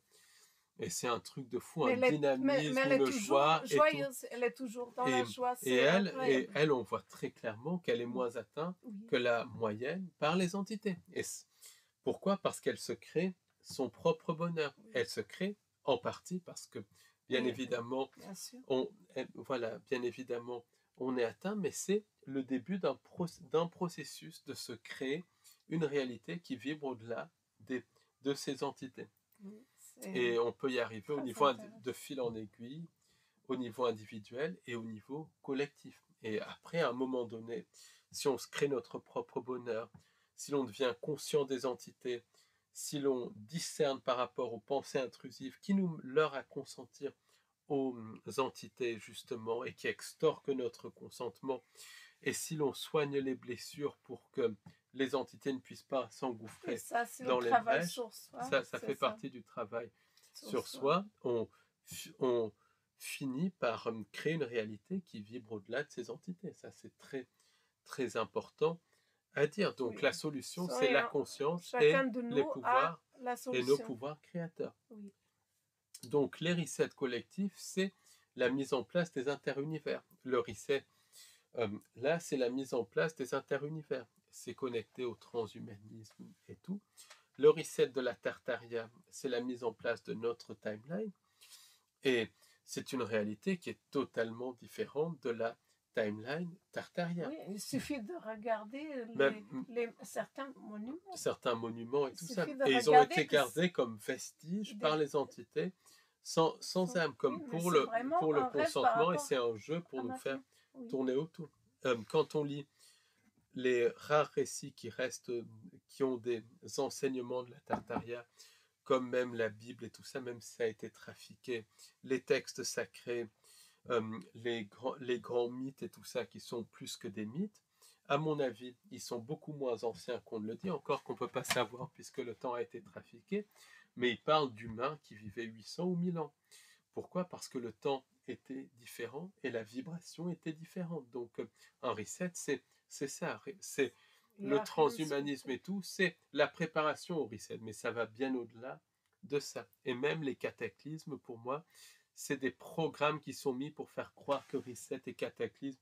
Et c'est un truc de fou, un dynamisme, une joie. Joyeuse, elle est toujours dans la joie. Et elle, on voit très clairement qu'elle est moins atteinte que la moyenne par les entités. Et pourquoi ? Parce qu'elle se crée son propre bonheur. Elle se crée en partie parce que, bien évidemment, on est atteint, mais c'est le début d'un processus de se créer une réalité qui vibre au-delà de ces entités. Et on peut y arriver au niveau de fil en aiguille, au niveau individuel et au niveau collectif. Et après, à un moment donné, si on se crée notre propre bonheur, si l'on devient conscient des entités, si l'on discerne par rapport aux pensées intrusives qui nous leurrent à consentir aux entités justement et qui extorquent notre consentement, et si l'on soigne les blessures pour que les entités ne puissent pas s'engouffrer dans les brèches, ça fait partie du travail sur soi. On finit par créer une réalité qui vibre au-delà de ces entités. Ça, c'est très, très important à dire. Donc, la solution, c'est la conscience et les pouvoirs et nos pouvoirs créateurs. Donc, les resets collectifs, c'est la mise en place des interunivers. Le reset, là, c'est la mise en place des interunivers. C'est connecté au transhumanisme et tout. Le reset de la Tartaria, c'est la mise en place de notre timeline. Et c'est une réalité qui est totalement différente de la timeline Tartaria. Oui, il suffit de regarder certains monuments. Certains monuments et tout ça. Et ils ont été gardés comme vestiges par les entités sans âme, comme pour le consentement, et c'est un jeu pour nous faire tourner autour. Quand on lit les rares récits qui restent, qui ont des enseignements de la Tartaria, comme même la Bible et tout ça, même si ça a été trafiqué, les textes sacrés, les grands mythes et tout ça, qui sont plus que des mythes, à mon avis, ils sont beaucoup moins anciens qu'on ne le dit, encore qu'on ne peut pas savoir puisque le temps a été trafiqué, mais ils parlent d'humains qui vivaient 800 ou 1000 ans. Pourquoi ? Parce que le temps était différent et la vibration était différente. Donc, un reset, c'est ça, c'est le transhumanisme et tout, c'est la préparation au reset, mais ça va bien au-delà de ça. Et même les cataclysmes, pour moi, c'est des programmes qui sont mis pour faire croire que reset et cataclysme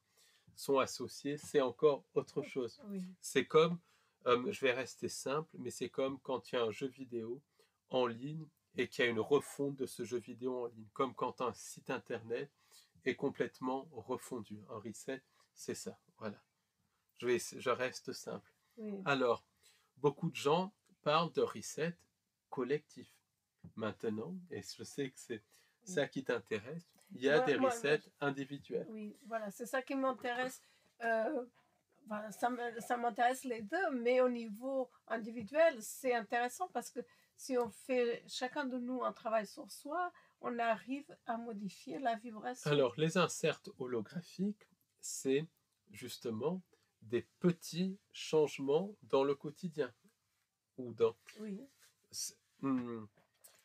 sont associés, c'est encore autre chose. C'est comme, je vais rester simple, mais c'est comme quand il y a un jeu vidéo en ligne et qu'il y a une refonte de ce jeu vidéo en ligne, comme quand un site internet est complètement refondu. Un reset, c'est ça, voilà. Je reste simple. Alors, beaucoup de gens parlent de reset collectif. Maintenant, et je sais que c'est ça qui t'intéresse, il y a des resets individuels. Oui, voilà, c'est ça qui m'intéresse. Voilà, ça m'intéresse les deux, mais au niveau individuel, c'est intéressant parce que si on fait chacun de nous un travail sur soi, on arrive à modifier la vibration. Alors, les inserts holographiques, c'est justement des petits changements dans le quotidien. Ou dans, Oui,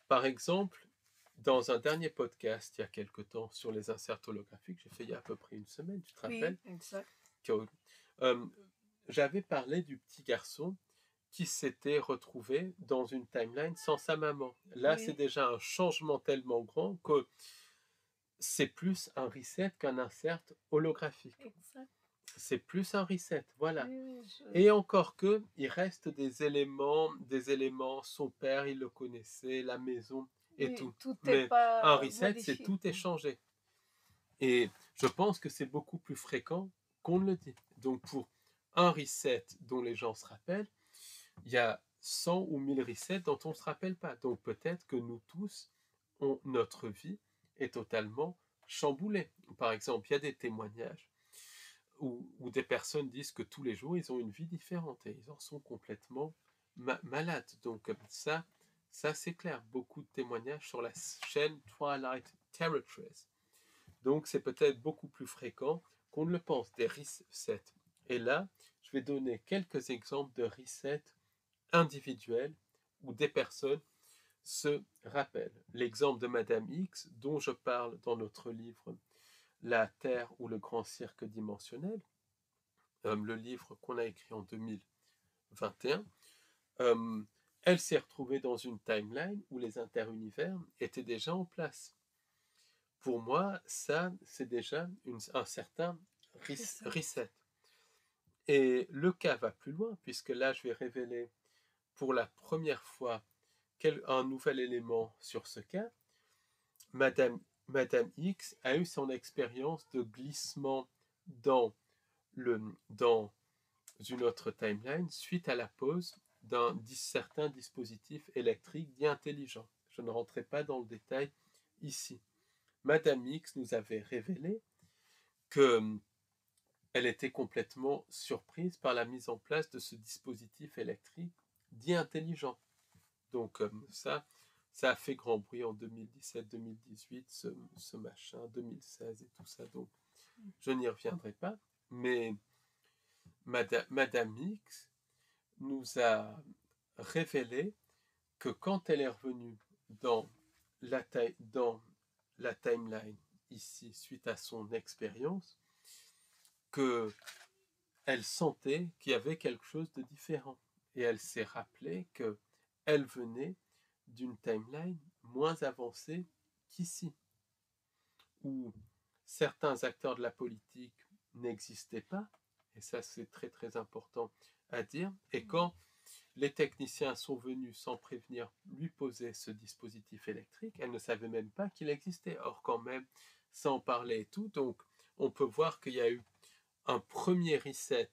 par exemple, dans un dernier podcast, il y a quelque temps, sur les inserts holographiques, j'ai fait il y a à peu près une semaine, tu te rappelles, oui, exact. euh, j'avais parlé du petit garçon qui s'était retrouvé dans une timeline sans sa maman. Là, c'est Oui, déjà un changement tellement grand que c'est plus un reset qu'un insert holographique. exact. C'est plus un reset, voilà. Oui, oui, Et encore que, il reste des éléments, son père, il le connaissait, la maison et oui, tout. tout n'est Mais un pas reset, c'est modifié. tout est changé. Et je pense que c'est beaucoup plus fréquent qu'on ne le dit. Donc pour un reset dont les gens se rappellent, il y a 100 ou 1000 resets dont on ne se rappelle pas. Donc peut-être que nous tous, notre vie est totalement chamboulée. Par exemple, il y a des témoignages où des personnes disent que tous les jours, ils ont une vie différente et ils en sont complètement malades. Donc ça c'est clair. Beaucoup de témoignages sur la chaîne Twilight Territories. Donc c'est peut-être beaucoup plus fréquent qu'on ne le pense, des resets. Et là, je vais donner quelques exemples de resets individuels où des personnes se rappellent. L'exemple de Madame X, dont je parle dans notre livre La Terre ou le grand cirque dimensionnel, le livre qu'on a écrit en 2021, elle s'est retrouvée dans une timeline où les interunivers étaient déjà en place. Pour moi, ça, c'est déjà un certain reset. Et le cas va plus loin, puisque là, je vais révéler pour la première fois un nouvel élément sur ce cas. Madame X a eu son expérience de glissement dans une autre timeline suite à la pose d'un certain dispositif électrique dit intelligent. Je ne rentrerai pas dans le détail ici. Madame X nous avait révélé qu'elle était complètement surprise par la mise en place de ce dispositif électrique dit intelligent. Donc ça a fait grand bruit en 2017-2018, ce machin, 2016 et tout ça. Donc je n'y reviendrai pas. Mais Madame X nous a révélé que quand elle est revenue dans la timeline ici, suite à son expérience, qu'elle sentait qu'il y avait quelque chose de différent. Et elle s'est rappelé qu'elle venait d'une timeline moins avancée qu'ici, où certains acteurs de la politique n'existaient pas, et ça c'est très très important à dire, et quand les techniciens sont venus sans prévenir lui poser ce dispositif électrique, elle ne savait même pas qu'il existait. Or quand même, ça en parlait et tout, donc on peut voir qu'il y a eu un premier reset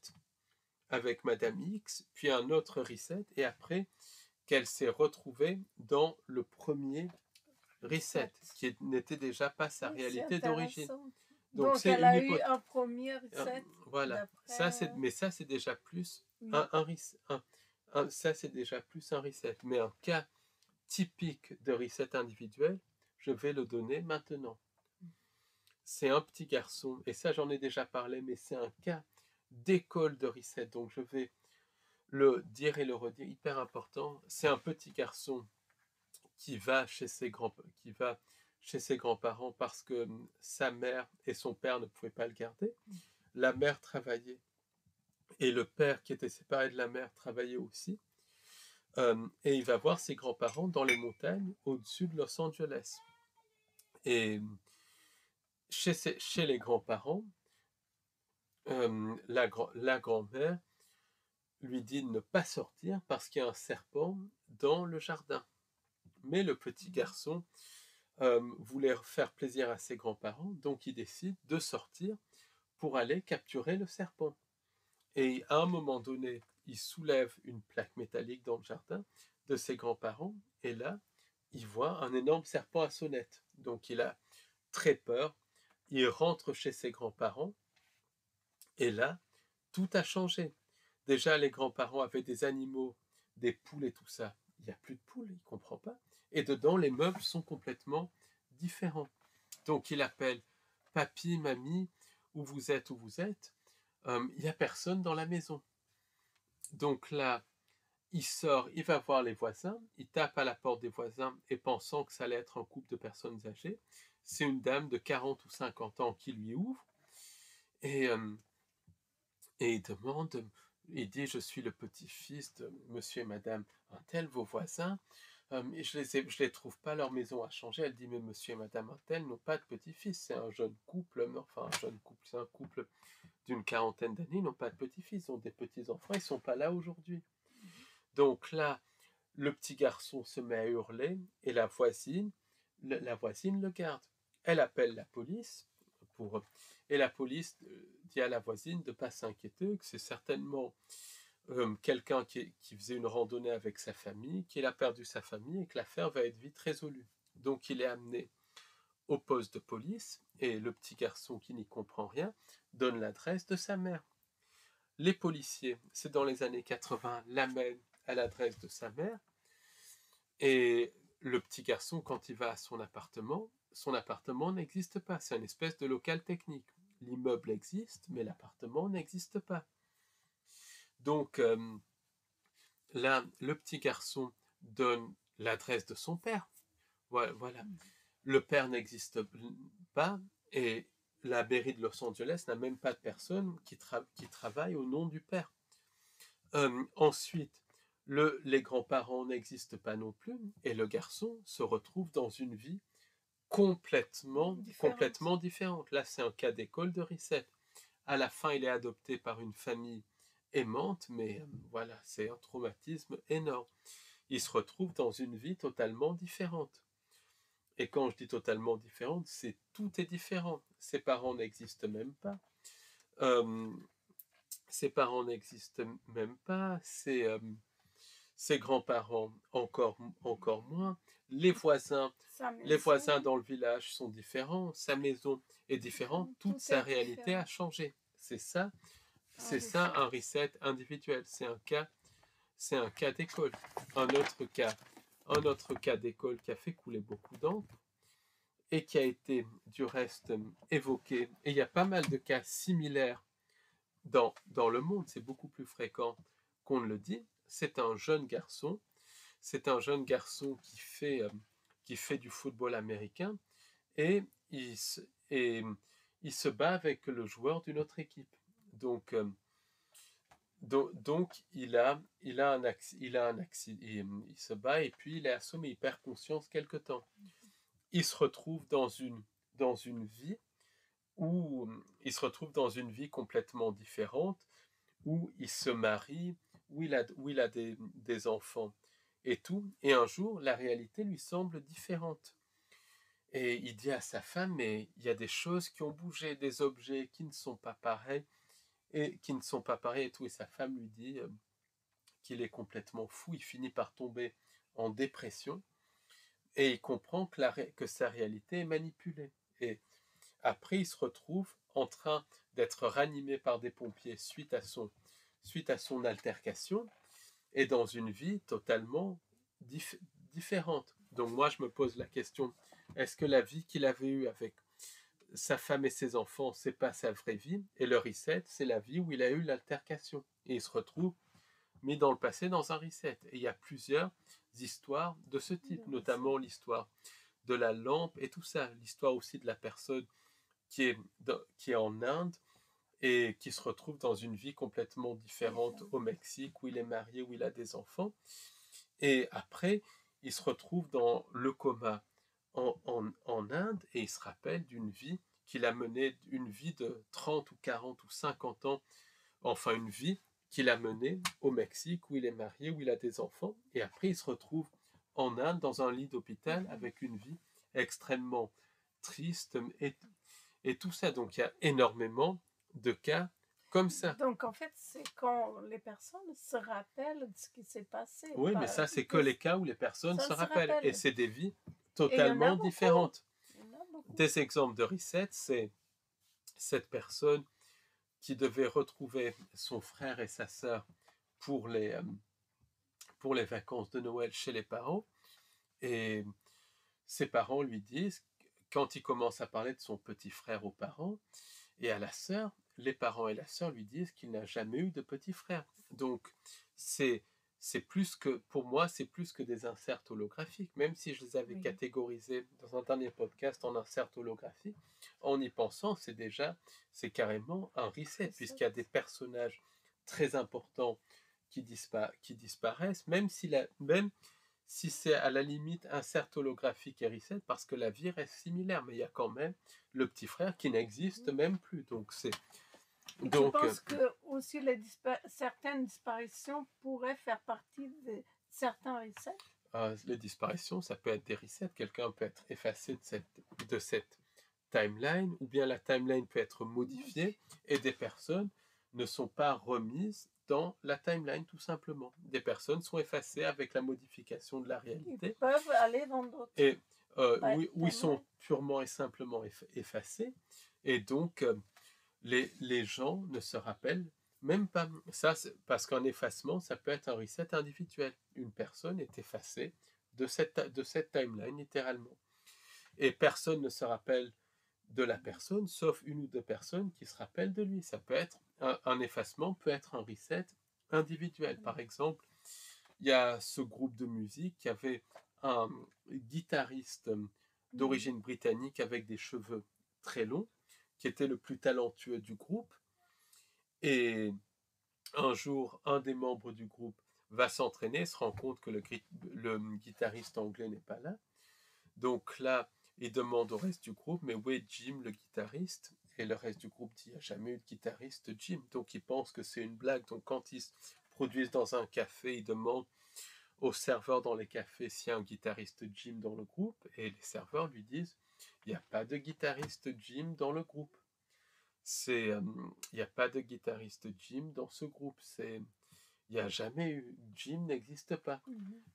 avec Madame X, puis un autre reset, et après qu'elle s'est retrouvée dans le premier reset, qui n'était déjà pas sa réalité d'origine. Donc elle a eu un premier reset. Voilà, mais ça c'est déjà plus ça c'est déjà plus un reset. Mais un cas typique de reset individuel, je vais le donner maintenant. C'est un petit garçon, et ça j'en ai déjà parlé, mais c'est un cas d'école de reset, donc je vais le dire et le redire, hyper important. C'est un petit garçon qui va chez ses grands-parents parce que sa mère et son père ne pouvaient pas le garder. La mère travaillait et le père qui était séparé de la mère travaillait aussi. Et il va voir ses grands-parents dans les montagnes au-dessus de Los Angeles. Et chez les grands-parents, la grand-mère lui dit de ne pas sortir parce qu'il y a un serpent dans le jardin. Mais le petit garçon voulait faire plaisir à ses grands-parents, donc il décide de sortir pour aller capturer le serpent. Et à un moment donné, il soulève une plaque métallique dans le jardin de ses grands-parents, et là, il voit un énorme serpent à sonnette. Donc il a très peur, il rentre chez ses grands-parents, et là, tout a changé. Déjà, les grands-parents avaient des animaux, des poules et tout ça. Il n'y a plus de poules, il ne comprend pas. Et dedans, les meubles sont complètement différents. Donc il appelle papy, mamie, où vous êtes, il n'y a personne dans la maison. Donc là, il sort, il va voir les voisins, il tape à la porte des voisins et pensant que ça allait être un couple de personnes âgées, c'est une dame de 40 ou 50 ans qui lui ouvre et, et il demande, il dit: je suis le petit-fils de monsieur et madame un tel, vos voisins, et je les trouve pas, leur maison a changé. Elle dit: mais monsieur et madame un tel n'ont pas de petit-fils, c'est un jeune couple, enfin un jeune couple, c'est un couple d'une quarantaine d'années, ils n'ont pas de petits-fils, ils ont des petits-enfants, ils sont pas là aujourd'hui. Donc là, le petit garçon se met à hurler et la voisine le garde. Elle appelle la police et la police dit à la voisine de ne pas s'inquiéter, que c'est certainement quelqu'un qui faisait une randonnée avec sa famille, qu'il a perdu sa famille et que l'affaire va être vite résolue. Donc il est amené au poste de police et le petit garçon qui n'y comprend rien donne l'adresse de sa mère. Les policiers, c'est dans les années 80, l'amènent à l'adresse de sa mère et le petit garçon, quand il va à son appartement n'existe pas, c'est une espèce de local technique. L'immeuble existe, mais l'appartement n'existe pas. Donc là, le petit garçon donne l'adresse de son père. Voilà. Le père n'existe pas et la mairie de Los Angeles n'a même pas de personne qui travaille au nom du père. Ensuite, les grands-parents n'existent pas non plus et le garçon se retrouve dans une vie complètement différente. Là, c'est un cas d'école de Reset. À la fin, il est adopté par une famille aimante, mais voilà, c'est un traumatisme énorme. Il se retrouve dans une vie totalement différente. Et quand je dis totalement différente, c'est tout est différent. Ses parents n'existent même pas. Ses grands-parents encore moins. Les voisins dans le village sont différents. Sa maison est différente. Toute sa réalité a changé. C'est ça un reset individuel. C'est un cas d'école. Un autre cas d'école qui a fait couler beaucoup d'encre et qui a été du reste évoqué. Et il y a pas mal de cas similaires dans le monde, c'est beaucoup plus fréquent qu'on ne le dit. C'est un jeune garçon qui fait du football américain et il se bat avec le joueur d'une autre équipe. Donc il se bat et puis il est assommé, il perd conscience quelque temps. Il se retrouve dans une vie complètement différente, où il se marie, où il a des enfants et tout. Et un jour, la réalité lui semble différente. Et il dit à sa femme, mais il y a des choses qui ont bougé, des objets qui ne sont pas pareils et tout. Et sa femme lui dit qu'il est complètement fou. Il finit par tomber en dépression et il comprend que sa réalité est manipulée. Et après, il se retrouve en train d'être ranimé par des pompiers suite à son altercation et dans une vie totalement différente. Donc moi, je me pose la question, est-ce que la vie qu'il avait eue avec sa femme et ses enfants, c'est pas sa vraie vie? Et le reset, c'est la vie où il a eu l'altercation. Et il se retrouve mis dans le passé dans un reset. Et il y a plusieurs histoires de ce type, notamment l'histoire de la lampe et tout ça, l'histoire aussi de la personne qui est en Inde et qui se retrouve dans une vie complètement différente au Mexique, où il est marié, où il a des enfants. Et après, il se retrouve dans le coma en Inde et il se rappelle d'une vie qu'il a menée, une vie de 30 ou 40 ou 50 ans, enfin une vie qu'il a menée au Mexique, où il est marié, où il a des enfants. Et après, il se retrouve en Inde dans un lit d'hôpital avec une vie extrêmement triste et tout ça. Donc il y a énormément de cas comme ça. Donc en fait, c'est quand les personnes se rappellent de ce qui s'est passé. Oui, mais ça, c'est que les cas où les personnes se rappellent. Et c'est des vies totalement différentes. Des exemples de reset, c'est cette personne qui devait retrouver son frère et sa sœur pour les vacances de Noël chez les parents. Et ses parents lui disent, quand il commence à parler de son petit frère aux parents et à la sœur, les parents et la sœur lui disent qu'il n'a jamais eu de petit frère. Donc, c'est plus que, pour moi, c'est plus que des inserts holographiques, même si je les avais Oui. catégorisés dans un dernier podcast en inserts holographiques, en y pensant, c'est carrément un reset, puisqu'il y a des personnages très importants qui disparaissent, même si c'est à la limite insert holographique et reset, parce que la vie reste similaire, mais il y a quand même le petit frère qui n'existe même plus. Donc, Et tu penses que aussi certaines disparitions pourraient faire partie de certains resets? Les disparitions, ça peut être des resets. Quelqu'un peut être effacé de cette timeline, ou bien la timeline peut être modifiée, et des personnes ne sont pas remises dans la timeline, tout simplement. Des personnes sont effacées avec la modification de la réalité. Ils peuvent aller dans d'autres. Et où ils sont purement et simplement effacés. Et donc, les gens ne se rappellent même pas. Ça, parce qu'un effacement, ça peut être un reset individuel. Une personne est effacée de cette timeline, littéralement. Et personne ne se rappelle de la personne, sauf une ou deux personnes qui se rappellent de lui. Ça peut être un effacement, peut être un reset individuel. Par exemple, il y a ce groupe de musique qui avait un guitariste d'origine britannique avec des cheveux très longs, qui était le plus talentueux du groupe. Et un jour, un des membres du groupe va s'entraîner, se rend compte que le guitariste anglais n'est pas là. Donc là, il demande au reste du groupe, mais où est Jim, le guitariste? Et le reste du groupe dit, il n'y a jamais eu de guitariste Jim. Donc ils pensent que c'est une blague. Donc quand ils se produisent dans un café, ils demandent aux serveurs dans les cafés s'il y a un guitariste Jim dans le groupe. Et les serveurs lui disent, il n'y a pas de guitariste Jim dans le groupe. Il n'y a pas de guitariste Jim dans ce groupe. Il n'y a jamais eu. Jim n'existe pas.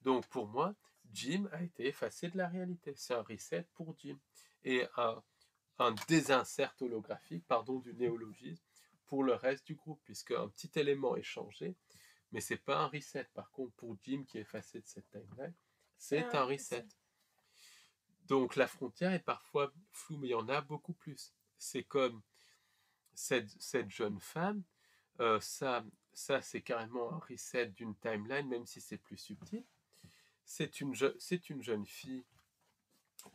Donc pour moi, Jim a été effacé de la réalité. C'est un reset pour Jim. Et un désinsert holographique, pardon du néologisme, pour le reste du groupe, puisque un petit élément est changé, mais c'est pas un reset. Par contre, pour Jim qui est effacé de cette timeline, c'est un reset. Donc la frontière est parfois floue, mais il y en a beaucoup plus. C'est comme cette jeune femme, ça c'est carrément un reset d'une timeline, même si c'est plus subtil. C'est une jeune fille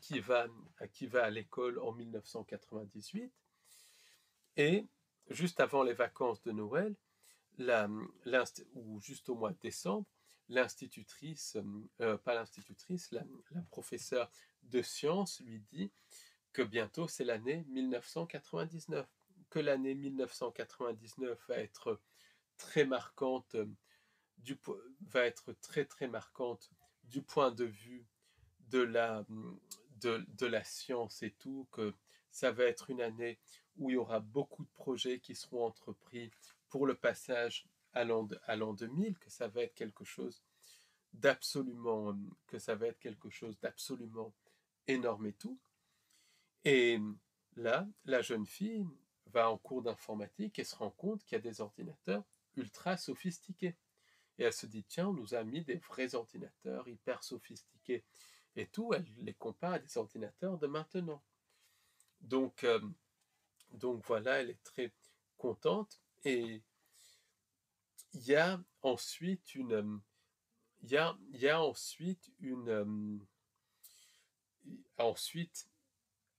qui va à l'école en 1998, et juste avant les vacances de Noël, ou juste au mois de décembre, l'institutrice, pas l'institutrice, la professeure de sciences lui dit que bientôt c'est l'année 1999, que l'année 1999 va être très marquante, va être très très marquante du point de vue de la science et tout, que ça va être une année où il y aura beaucoup de projets qui seront entrepris pour le passage à l'an 2000, que ça va être quelque chose d'absolument énorme et tout. Et là, la jeune fille va en cours d'informatique et se rend compte qu'il y a des ordinateurs ultra sophistiqués. Et elle se dit, tiens, on nous a mis des vrais ordinateurs hyper sophistiqués et tout. Elle les compare à des ordinateurs de maintenant. Donc voilà, elle est très contente. Et il y a ensuite ensuite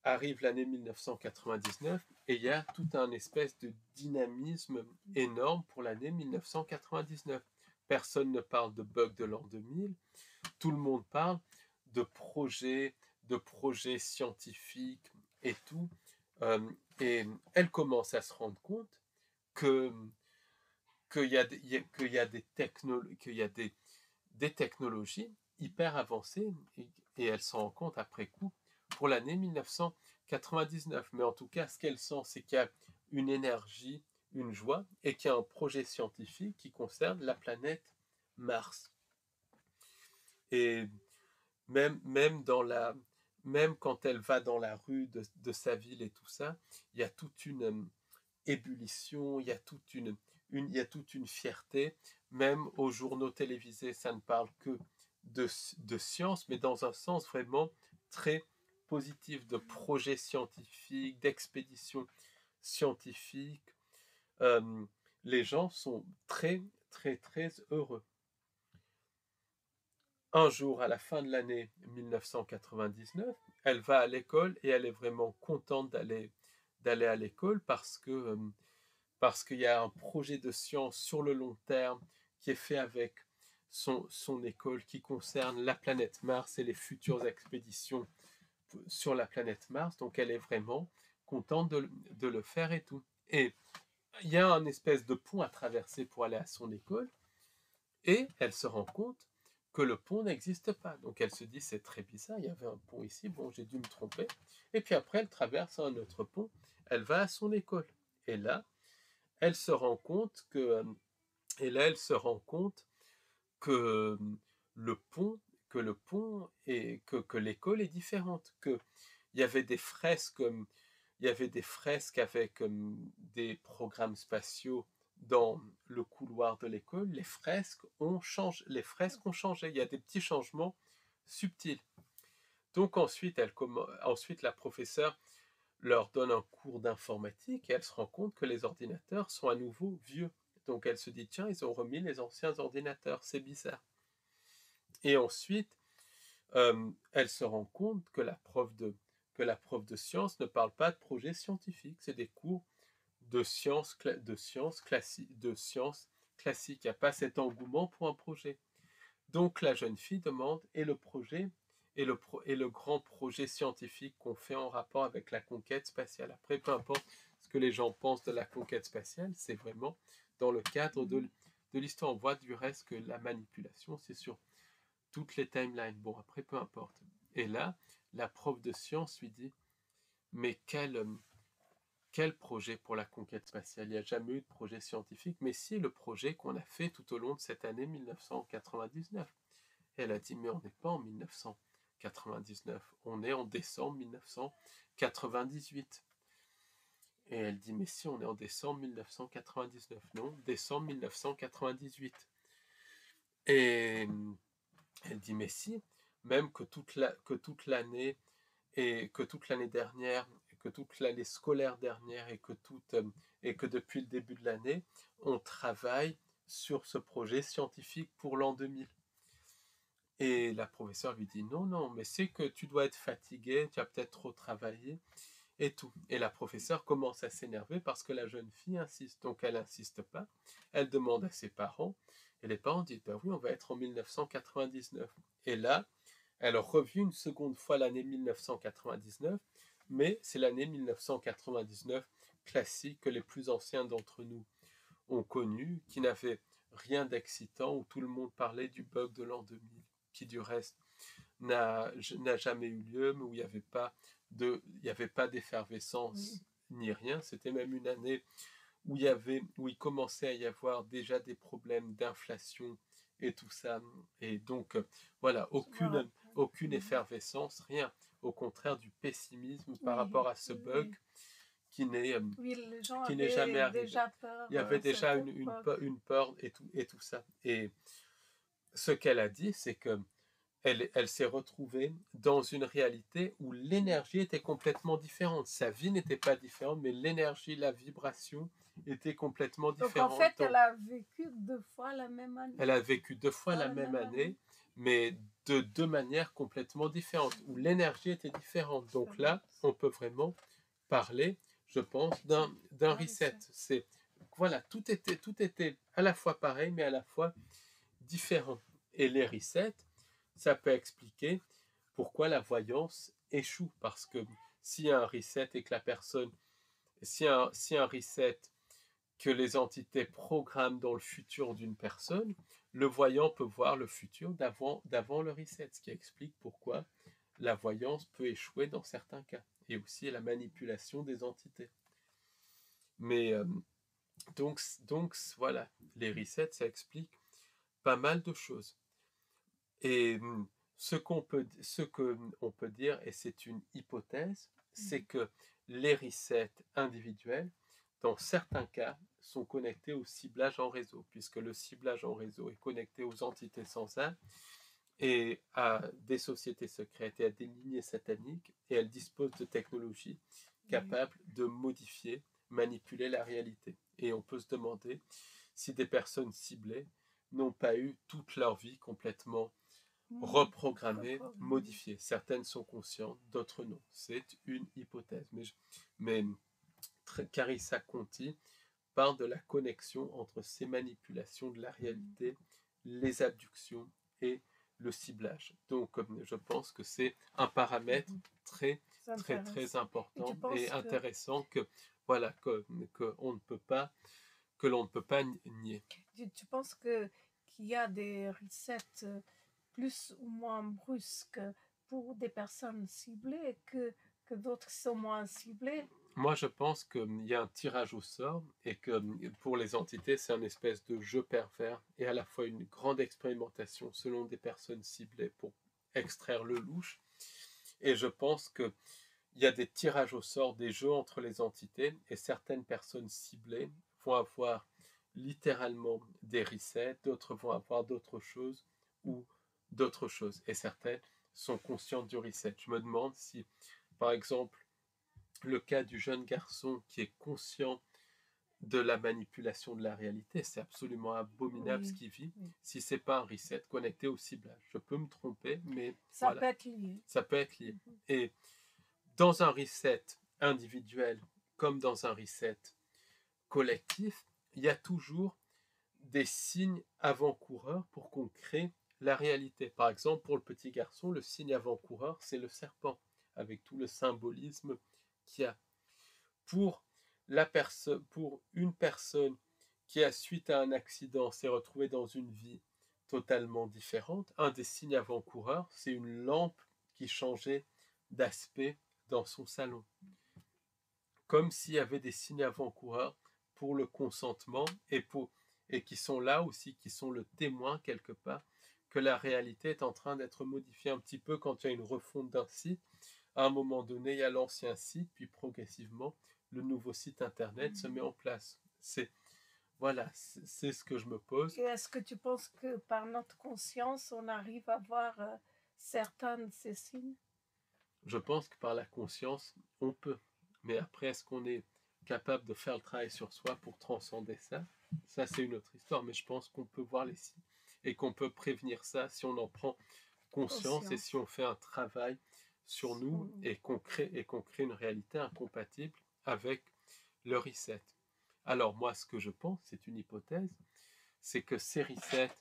arrive l'année 1999 et il y a tout un espèce de dynamisme énorme pour l'année 1999. Personne ne parle de bugs de l'an 2000, tout le monde parle de projets scientifiques et tout. Et elle commence à se rendre compte qu'il y a des technologies hyper avancées, et elle s'en rend compte après coup pour l'année 1999. Mais en tout cas, ce qu'elle sent, c'est qu'il y a une énergie, une joie, et qu'il y a un projet scientifique qui concerne la planète Mars. Et même quand elle va dans la rue de sa ville et tout ça, il y a toute une ébullition, il y a toute une fierté. Même aux journaux télévisés, ça ne parle que de science, mais dans un sens vraiment très positif, de projets scientifiques, d'expéditions scientifiques, les gens sont très, très, très heureux. Un jour, à la fin de l'année 1999, elle va à l'école et elle est vraiment contente d'aller à l'école parce qu'il y a un projet de science sur le long terme qui est fait avec son école qui concerne la planète Mars et les futures expéditions sur la planète Mars. Donc elle est vraiment contente de le faire et tout. Et il y a un espèce de pont à traverser pour aller à son école et elle se rend compte que le pont n'existe pas. Donc elle se dit c'est très bizarre, il y avait un pont ici, bon j'ai dû me tromper. Et puis après elle traverse un autre pont, elle va à son école. Et là, elle se rend compte que que le pont, et que l'école est différente, que il y avait des fresques, avec des programmes spatiaux dans le couloir de l'école. Les fresques ont changé. Il y a des petits changements subtils. Donc ensuite, la professeure leur donne un cours d'informatique et elle se rend compte que les ordinateurs sont à nouveau vieux. Donc elle se dit, tiens, ils ont remis les anciens ordinateurs, c'est bizarre. Et ensuite, elle se rend compte que la prof de sciences ne parle pas de projet scientifique, c'est des cours de sciences classiques. Il n'y a pas cet engouement pour un projet. Donc la jeune fille demande, et le projet, et le grand projet scientifique qu'on fait en rapport avec la conquête spatiale. Après, peu importe ce que les gens pensent de la conquête spatiale, c'est vraiment dans le cadre de l'histoire. On voit du reste que la manipulation, c'est sur toutes les timelines. Bon, après, peu importe. Et là, la prof de sciences lui dit, mais quel projet pour la conquête spatiale? Il n'y a jamais eu de projet scientifique, mais si, le projet qu'on a fait tout au long de cette année 1999. Et elle a dit, mais on n'est pas en 1999, on est en décembre 1998. Et elle dit, mais si, on est en décembre 1999. Non, décembre 1998. Et elle dit, mais si, même que toute l'année, et que toute l'année dernière, et que toute l'année scolaire dernière, et que depuis le début de l'année, on travaille sur ce projet scientifique pour l'an 2000. Et la professeure lui dit, non, non, mais c'est que tu dois être fatigué, tu as peut-être trop travaillé, et tout. Et la professeure commence à s'énerver parce que la jeune fille insiste. Donc elle n'insiste pas, elle demande à ses parents, et les parents disent, ben oui, on va être en 1999. Et là, elle revit une seconde fois l'année 1999, mais c'est l'année 1999 classique que les plus anciens d'entre nous ont connue, qui n'avait rien d'excitant, où tout le monde parlait du bug de l'an 2000, qui du reste n'a jamais eu lieu, mais où il n'y avait pas d'effervescence ni rien. C'était même une année où il commençait à y avoir déjà des problèmes d'inflation et tout ça. Et donc, voilà, aucune effervescence, rien. Au contraire du pessimisme par rapport à ce bug qui n'est jamais arrivé. Déjà peur, il y avait déjà une peur et tout ça. Et ce qu'elle a dit, c'est que elle s'est retrouvée dans une réalité où l'énergie était complètement différente. Sa vie n'était pas différente, mais l'énergie, la vibration était complètement différente. Donc en fait, elle a vécu 2 fois la même année. Elle a vécu 2 fois la même année, mais de 2 manières complètement différentes, où l'énergie était différente. Donc là, on peut vraiment parler, je pense, d'un reset. Voilà, tout était à la fois pareil, mais à la fois différent. Et les resets, ça peut expliquer pourquoi la voyance échoue. Parce que s'il y a un reset et que la personne, s'il y a un reset que les entités programment dans le futur d'une personne, le voyant peut voir le futur d'avant le reset, ce qui explique pourquoi la voyance peut échouer dans certains cas, et aussi la manipulation des entités. Mais donc voilà, les resets, ça explique pas mal de choses. Et ce qu'on peut dire, et c'est une hypothèse, c'est que les resets individuels, dans certains cas, sont connectés au ciblage en réseau, puisque le ciblage en réseau est connecté aux entités sans âme et à des sociétés secrètes et à des lignées sataniques, et elles disposent de technologies capables de modifier, manipuler la réalité. Et on peut se demander si des personnes ciblées n'ont pas eu toute leur vie complètement reprogrammée, modifiée. Certaines sont conscientes, d'autres non. C'est une hypothèse. Mais Carissa Conti parle de la connexion entre ces manipulations de la réalité, les abductions et le ciblage. Donc, je pense que c'est un paramètre très important et intéressant que l'on ne peut pas nier. Tu penses qu'il y a des recettes plus ou moins brusques pour des personnes ciblées que d'autres sont moins ciblées? Moi, je pense qu'il y a un tirage au sort et que pour les entités, c'est un espèce de jeu pervers et à la fois une grande expérimentation selon des personnes ciblées pour extraire le louche. Et je pense qu'il y a des tirages au sort, des jeux entre les entités et certaines personnes ciblées vont avoir littéralement des resets, d'autres vont avoir d'autres choses ou d'autres choses. Et certaines sont conscientes du reset. Je me demande si, par exemple, le cas du jeune garçon qui est conscient de la manipulation de la réalité, c'est absolument abominable ce qu'il vit, si c'est pas un reset connecté au ciblage. Je peux me tromper, mais ça peut être lié. Ça peut être lié. Et dans un reset individuel, comme dans un reset collectif, il y a toujours des signes avant-coureurs pour qu'on crée la réalité. Par exemple, pour le petit garçon, le signe avant-coureur, c'est le serpent, avec tout le symbolisme qu'il y a. Pour une personne qui, a suite à un accident, s'est retrouvée dans une vie totalement différente, un des signes avant-coureurs, c'est une lampe qui changeait d'aspect dans son salon. Comme s'il y avait des signes avant-coureurs pour le consentement et qui sont là aussi, qui sont le témoin quelque part que la réalité est en train d'être modifiée un petit peu quand il y a une refonte d'un site. À un moment donné, il y a l'ancien site, puis progressivement, le nouveau site internet se met en place. C'est ce que je me pose. Et est-ce que tu penses que par notre conscience, on arrive à voir certains de ces signes? Je pense que par la conscience, on peut. Mais après, est-ce qu'on est capable de faire le travail sur soi pour transcender ça? Ça, c'est une autre histoire. Mais je pense qu'on peut voir les signes et qu'on peut prévenir ça si on en prend conscience et si on fait un travail sur nous et qu'on crée une réalité incompatible avec le reset. Alors moi, ce que je pense, c'est une hypothèse, c'est que ces resets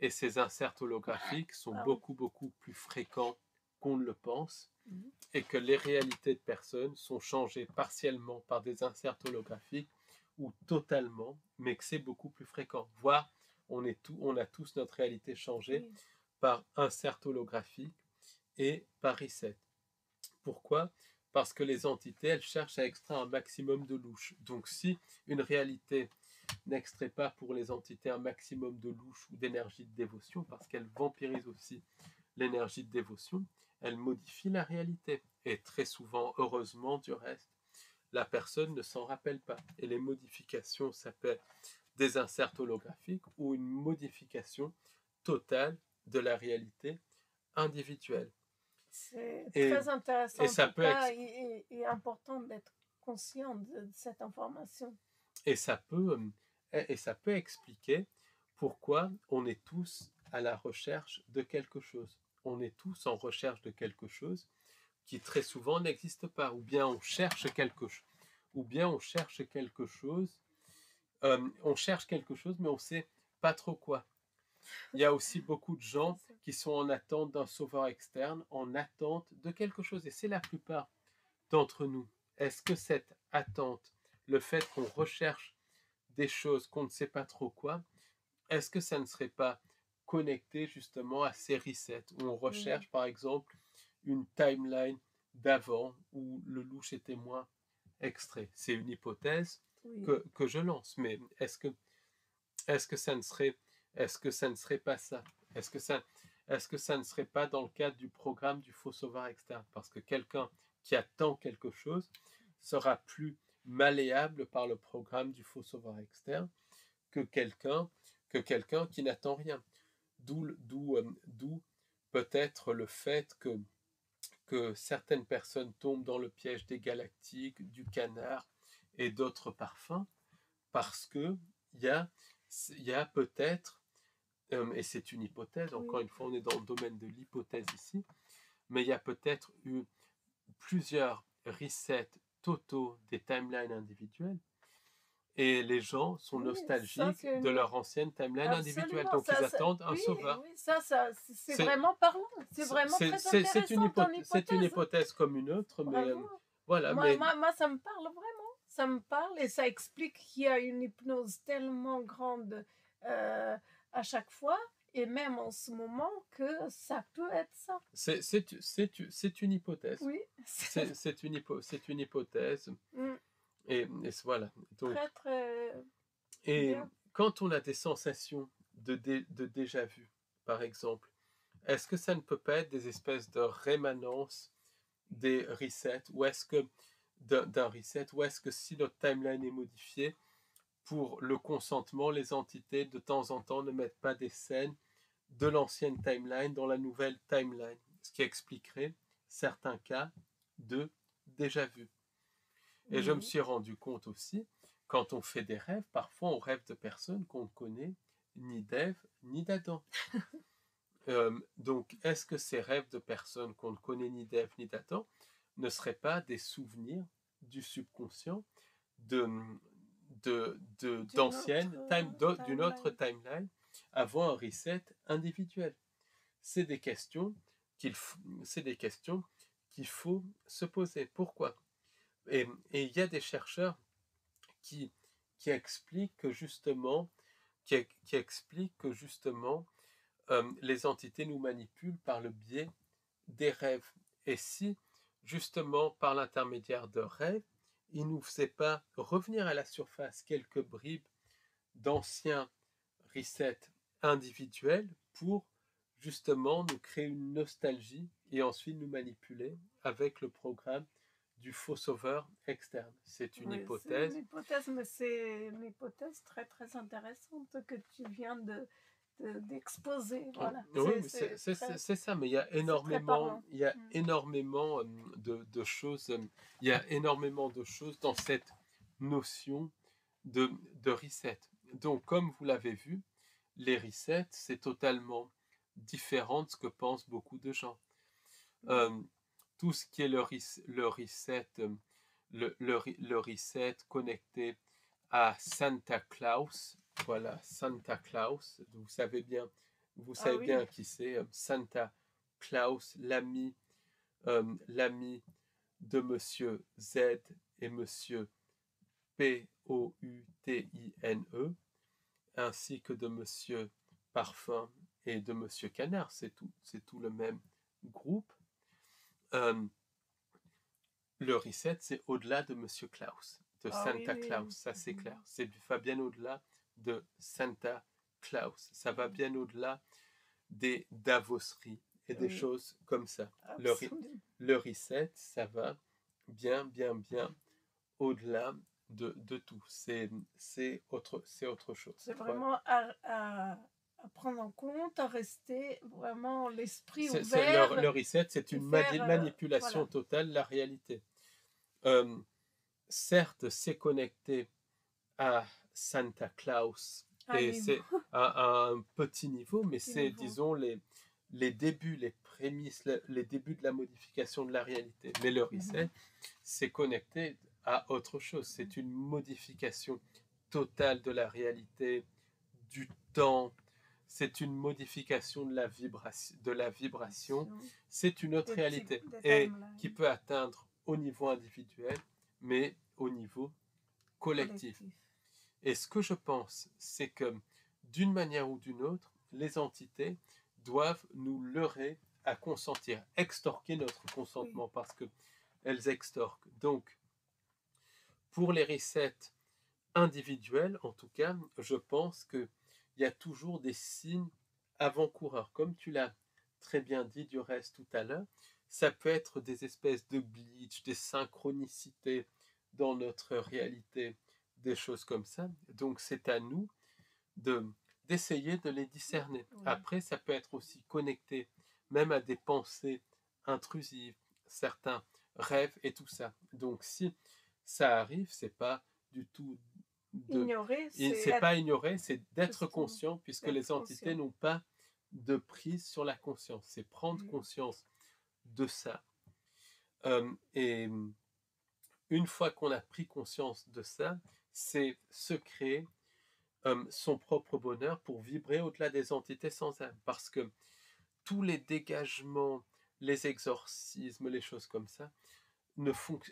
et ces inserts holographiques sont beaucoup plus fréquents qu'on ne le pense et que les réalités de personnes sont changées partiellement par des inserts holographiques ou totalement, mais que c'est beaucoup plus fréquent. Voire, on a tous notre réalité changée par insert holographique et par reset. Pourquoi ? Parce que les entités, elles cherchent à extraire un maximum de louche. Donc si une réalité n'extrait pas pour les entités un maximum de louche ou d'énergie de dévotion, parce qu'elle vampirise aussi l'énergie de dévotion, elle modifie la réalité. Et très souvent, heureusement du reste, la personne ne s'en rappelle pas. Et les modifications, ça peut être des inserts holographiques ou une modification totale de la réalité individuelle. C'est très intéressant. Et ça peut et important d'être conscient de cette information. Et ça peut expliquer pourquoi on est tous à la recherche de quelque chose. On est tous en recherche de quelque chose qui très souvent n'existe pas. Ou bien on cherche quelque chose. On cherche quelque chose, mais on ne sait pas trop quoi. Il y a aussi beaucoup de gens qui sont en attente d'un sauveur externe, en attente de quelque chose. Et c'est la plupart d'entre nous. Est-ce que cette attente, le fait qu'on recherche des choses qu'on ne sait pas trop quoi, est-ce que ça ne serait pas connecté justement à ces resets où on recherche par exemple une timeline d'avant où le louche était moins extrait? C'est une hypothèse que je lance, mais est-ce que ça ne serait pas ça? Est-ce que ça ne serait pas dans le cadre du programme du faux sauveur externe? Parce que quelqu'un qui attend quelque chose sera plus malléable par le programme du faux sauveur externe que quelqu'un qui n'attend rien. D'où peut-être le fait que certaines personnes tombent dans le piège des galactiques, du canard et d'autres parfums, parce que il y a peut-être, et c'est une hypothèse, encore Oui. une fois on est dans le domaine de l'hypothèse ici, mais il y a peut-être eu plusieurs resets totaux des timelines individuelles et les gens sont Oui, ça nostalgiques c'est de une... leur ancienne timeline individuelle, Absolument, donc ils ça, attendent un oui, sauveur. oui, ça, c'est C'est vraiment parlant. C'est vraiment très intéressant ton c'est une hypothèse. hypothèse comme une autre, mais Bravo. voilà, mais Moi, ça me parle vraiment. Ça me parle et ça explique qu'il y a une hypnose tellement grande à chaque fois et même en ce moment que ça peut être ça. c'est une hypothèse. Oui, C'est une hypothèse. Mm, Et voilà. Donc, très très et bien. quand on a des sensations de déjà vu, par exemple, est-ce que ça ne peut pas être des espèces de rémanence des resets, ou est-ce que d'un reset, ou est-ce que si notre timeline est modifiée, pour le consentement, les entités de temps en temps ne mettent pas des scènes de l'ancienne timeline dans la nouvelle timeline, ce qui expliquerait certains cas de déjà vu. Et je me Oui. suis rendu compte aussi, quand on fait des rêves, parfois on rêve de personnes qu'on ne connaît ni d'Ève ni d'Adam. Donc, est-ce que ces rêves de personnes qu'on ne connaît ni d'Ève ni d'Adam ne seraient pas des souvenirs du subconscient d'anciennes d'une autre timeline avant un reset individuel? C'est des questions qu'il faut se poser. Pourquoi? Et il y a des chercheurs qui, qui expliquent que justement, qui expliquent que justement les entités nous manipulent par le biais des rêves. Et si, justement, par l'intermédiaire de rêves, ils ne nous faisaient pas revenir à la surface quelques bribes d'anciens resets individuels pour justement nous créer une nostalgie et ensuite nous manipuler avec le programme du faux sauveur externe. C'est une Oui, c'est une hypothèse. hypothèse, mais c'est une hypothèse très très intéressante que tu viens d'exposer. Voilà, Oui, mais c'est ça, mais c'est très parlant. il y a énormément de choses, il y a énormément de choses dans cette notion de reset. Donc, comme vous l'avez vu, les resets, c'est totalement différent de ce que pensent beaucoup de gens. Tout ce qui est le reset, le reset connecté à Santa Claus, voilà, Santa Claus, vous Ah savez oui, bien qui c'est, Santa Claus, l'ami de Monsieur Z et Monsieur Poutine, ainsi que de Monsieur Parfum et de Monsieur Canard, c'est tout le même groupe. Le reset, c'est au-delà de Monsieur Klaus, de ah oui, Santa oui. Claus, ça c'est clair. Ça va bien au-delà de Santa Claus. Ça va bien au-delà des Davosseries et des Oui, choses comme ça. absolument. Le reset, ça va bien au-delà de tout. C'est autre chose. C'est Voilà. vraiment à prendre en compte, à rester vraiment l'esprit ouvert. Le reset, c'est une manipulation voilà. totale de la réalité. Certes, c'est connecté à Santa Claus et c'est à un petit niveau, mais c'est, disons, les débuts, les prémices, les débuts de la modification de la réalité. Mais le reset, c'est connecté à autre chose. C'est une modification totale de la réalité, du temps. C'est une modification de la vibration. C'est une autre réalité et qui peut atteindre au niveau individuel, mais au niveau collectif. Et ce que je pense, c'est que d'une manière ou d'une autre, les entités doivent nous leurrer à consentir, extorquer notre consentement, parce qu'elles extorquent. Donc, pour les resets individuels, en tout cas, je pense qu'il y a toujours des signes avant-coureurs. Comme tu l'as très bien dit du reste tout à l'heure, ça peut être des espèces de glitch, des synchronicités dans notre réalité, des choses comme ça. Donc c'est à nous d'essayer de les discerner. Après, ça peut être aussi connecté même à des pensées intrusives, certains rêves et tout ça. Donc si ça arrive, c'est pas du tout Ignorer, c'est c'est être pas ignorer, c'est d'être justement, conscient, puisque d'être les entités conscient. n'ont pas de prise sur la conscience. C'est prendre Oui. conscience de ça. Et une fois qu'on a pris conscience de ça, c'est se créer son propre bonheur pour vibrer au-delà des entités sans âme. Parce que tous les dégagements, les exorcismes, les choses comme ça,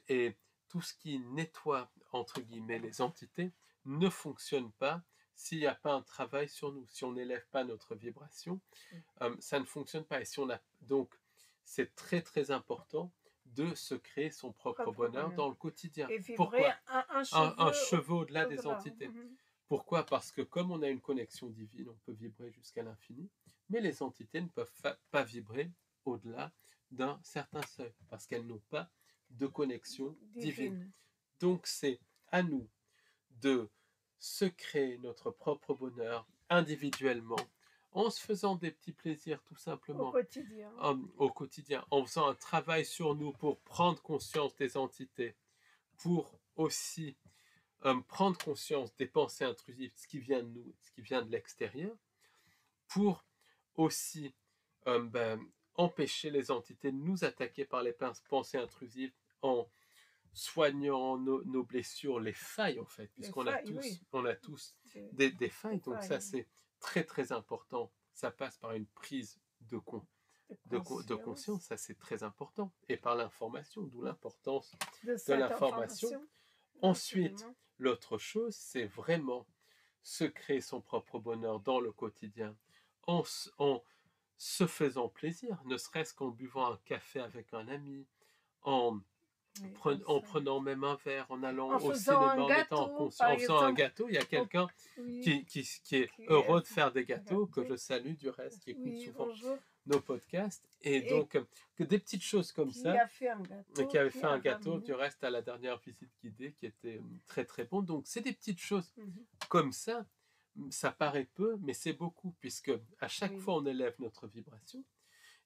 et tout ce qui nettoie, entre guillemets, les entités, ne fonctionne pas s'il n'y a pas un travail sur nous. Si on n'élève pas notre vibration, ça ne fonctionne pas. Et si on a... Donc, c'est très, très important de se créer son propre bonheur dans le quotidien. Et vibrer Pourquoi? un Un cheveu cheveu au-delà des au-delà. entités. Pourquoi? Parce que comme on a une connexion divine, on peut vibrer jusqu'à l'infini, mais les entités ne peuvent pas vibrer au-delà d'un certain seuil, parce qu'elles n'ont pas de connexion divine. Donc c'est à nous de se créer notre propre bonheur individuellement, en se faisant des petits plaisirs tout simplement Au quotidien. En faisant un travail sur nous pour prendre conscience des entités, pour aussi prendre conscience des pensées intrusives, ce qui vient de nous, ce qui vient de l'extérieur, pour aussi empêcher les entités de nous attaquer par les pensées intrusives en soignant nos blessures, les failles en fait, puisqu'on a tous, oui. on a tous des failles, donc failles. ça c'est très très important, ça passe par une prise de conscience, ça c'est très important, et par l'information, d'où l'importance de l'information. Ensuite, l'autre chose, c'est vraiment se créer son propre bonheur dans le quotidien, en se faisant plaisir, ne serait-ce qu'en buvant un café avec un ami, en prenant même un verre, en allant au cinéma, en étant conscient, en faisant un gâteau. Il y a quelqu'un qui est heureux de faire des gâteaux, que je salue du reste, qui écoute souvent nos podcasts. Et donc, que des petites choses comme ça. Qui avait fait un gâteau, du reste, à la dernière visite guidée, qui était très très bon. Donc, c'est des petites choses comme ça. Ça paraît peu, mais c'est beaucoup, puisque à chaque fois, on élève notre vibration.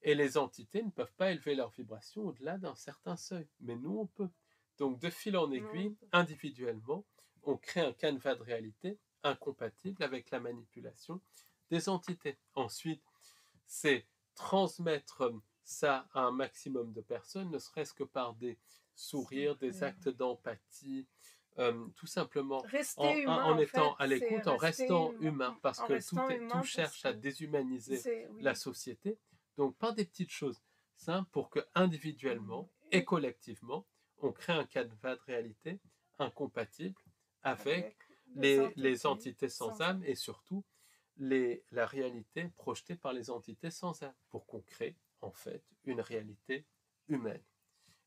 Et les entités ne peuvent pas élever leur vibration au-delà d'un certain seuil. Mais nous, on peut. Donc, de fil en aiguille, individuellement, on crée un canevas de réalité incompatible avec la manipulation des entités. Ensuite, c'est transmettre ça à un maximum de personnes, ne serait-ce que par des sourires, des actes d'empathie, tout simplement en étant à l'écoute, en restant humain, parce que tout cherche à déshumaniser la société. Donc, par des petites choses simples pour que individuellement et collectivement, on crée un canevas de réalité incompatible avec les entités sans âme et surtout la réalité projetée par les entités sans âme, pour qu'on crée en fait une réalité humaine.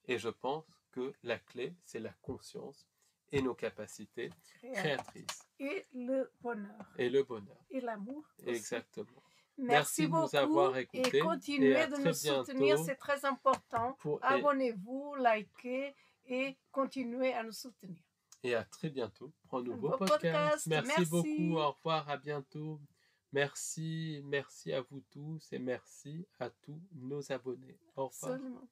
Et je pense que la clé, c'est la conscience et nos capacités créatrices. Et le bonheur. Et le bonheur. Et l'amour. Exactement. Merci beaucoup de nous avoir écoutés. Et continuez de nous soutenir, c'est très important. Abonnez-vous, likez et continuez à nous soutenir. Et à très bientôt pour un nouveau podcast. Merci beaucoup, au revoir, à bientôt. Merci à vous tous et merci à tous nos abonnés. Au revoir. Absolument.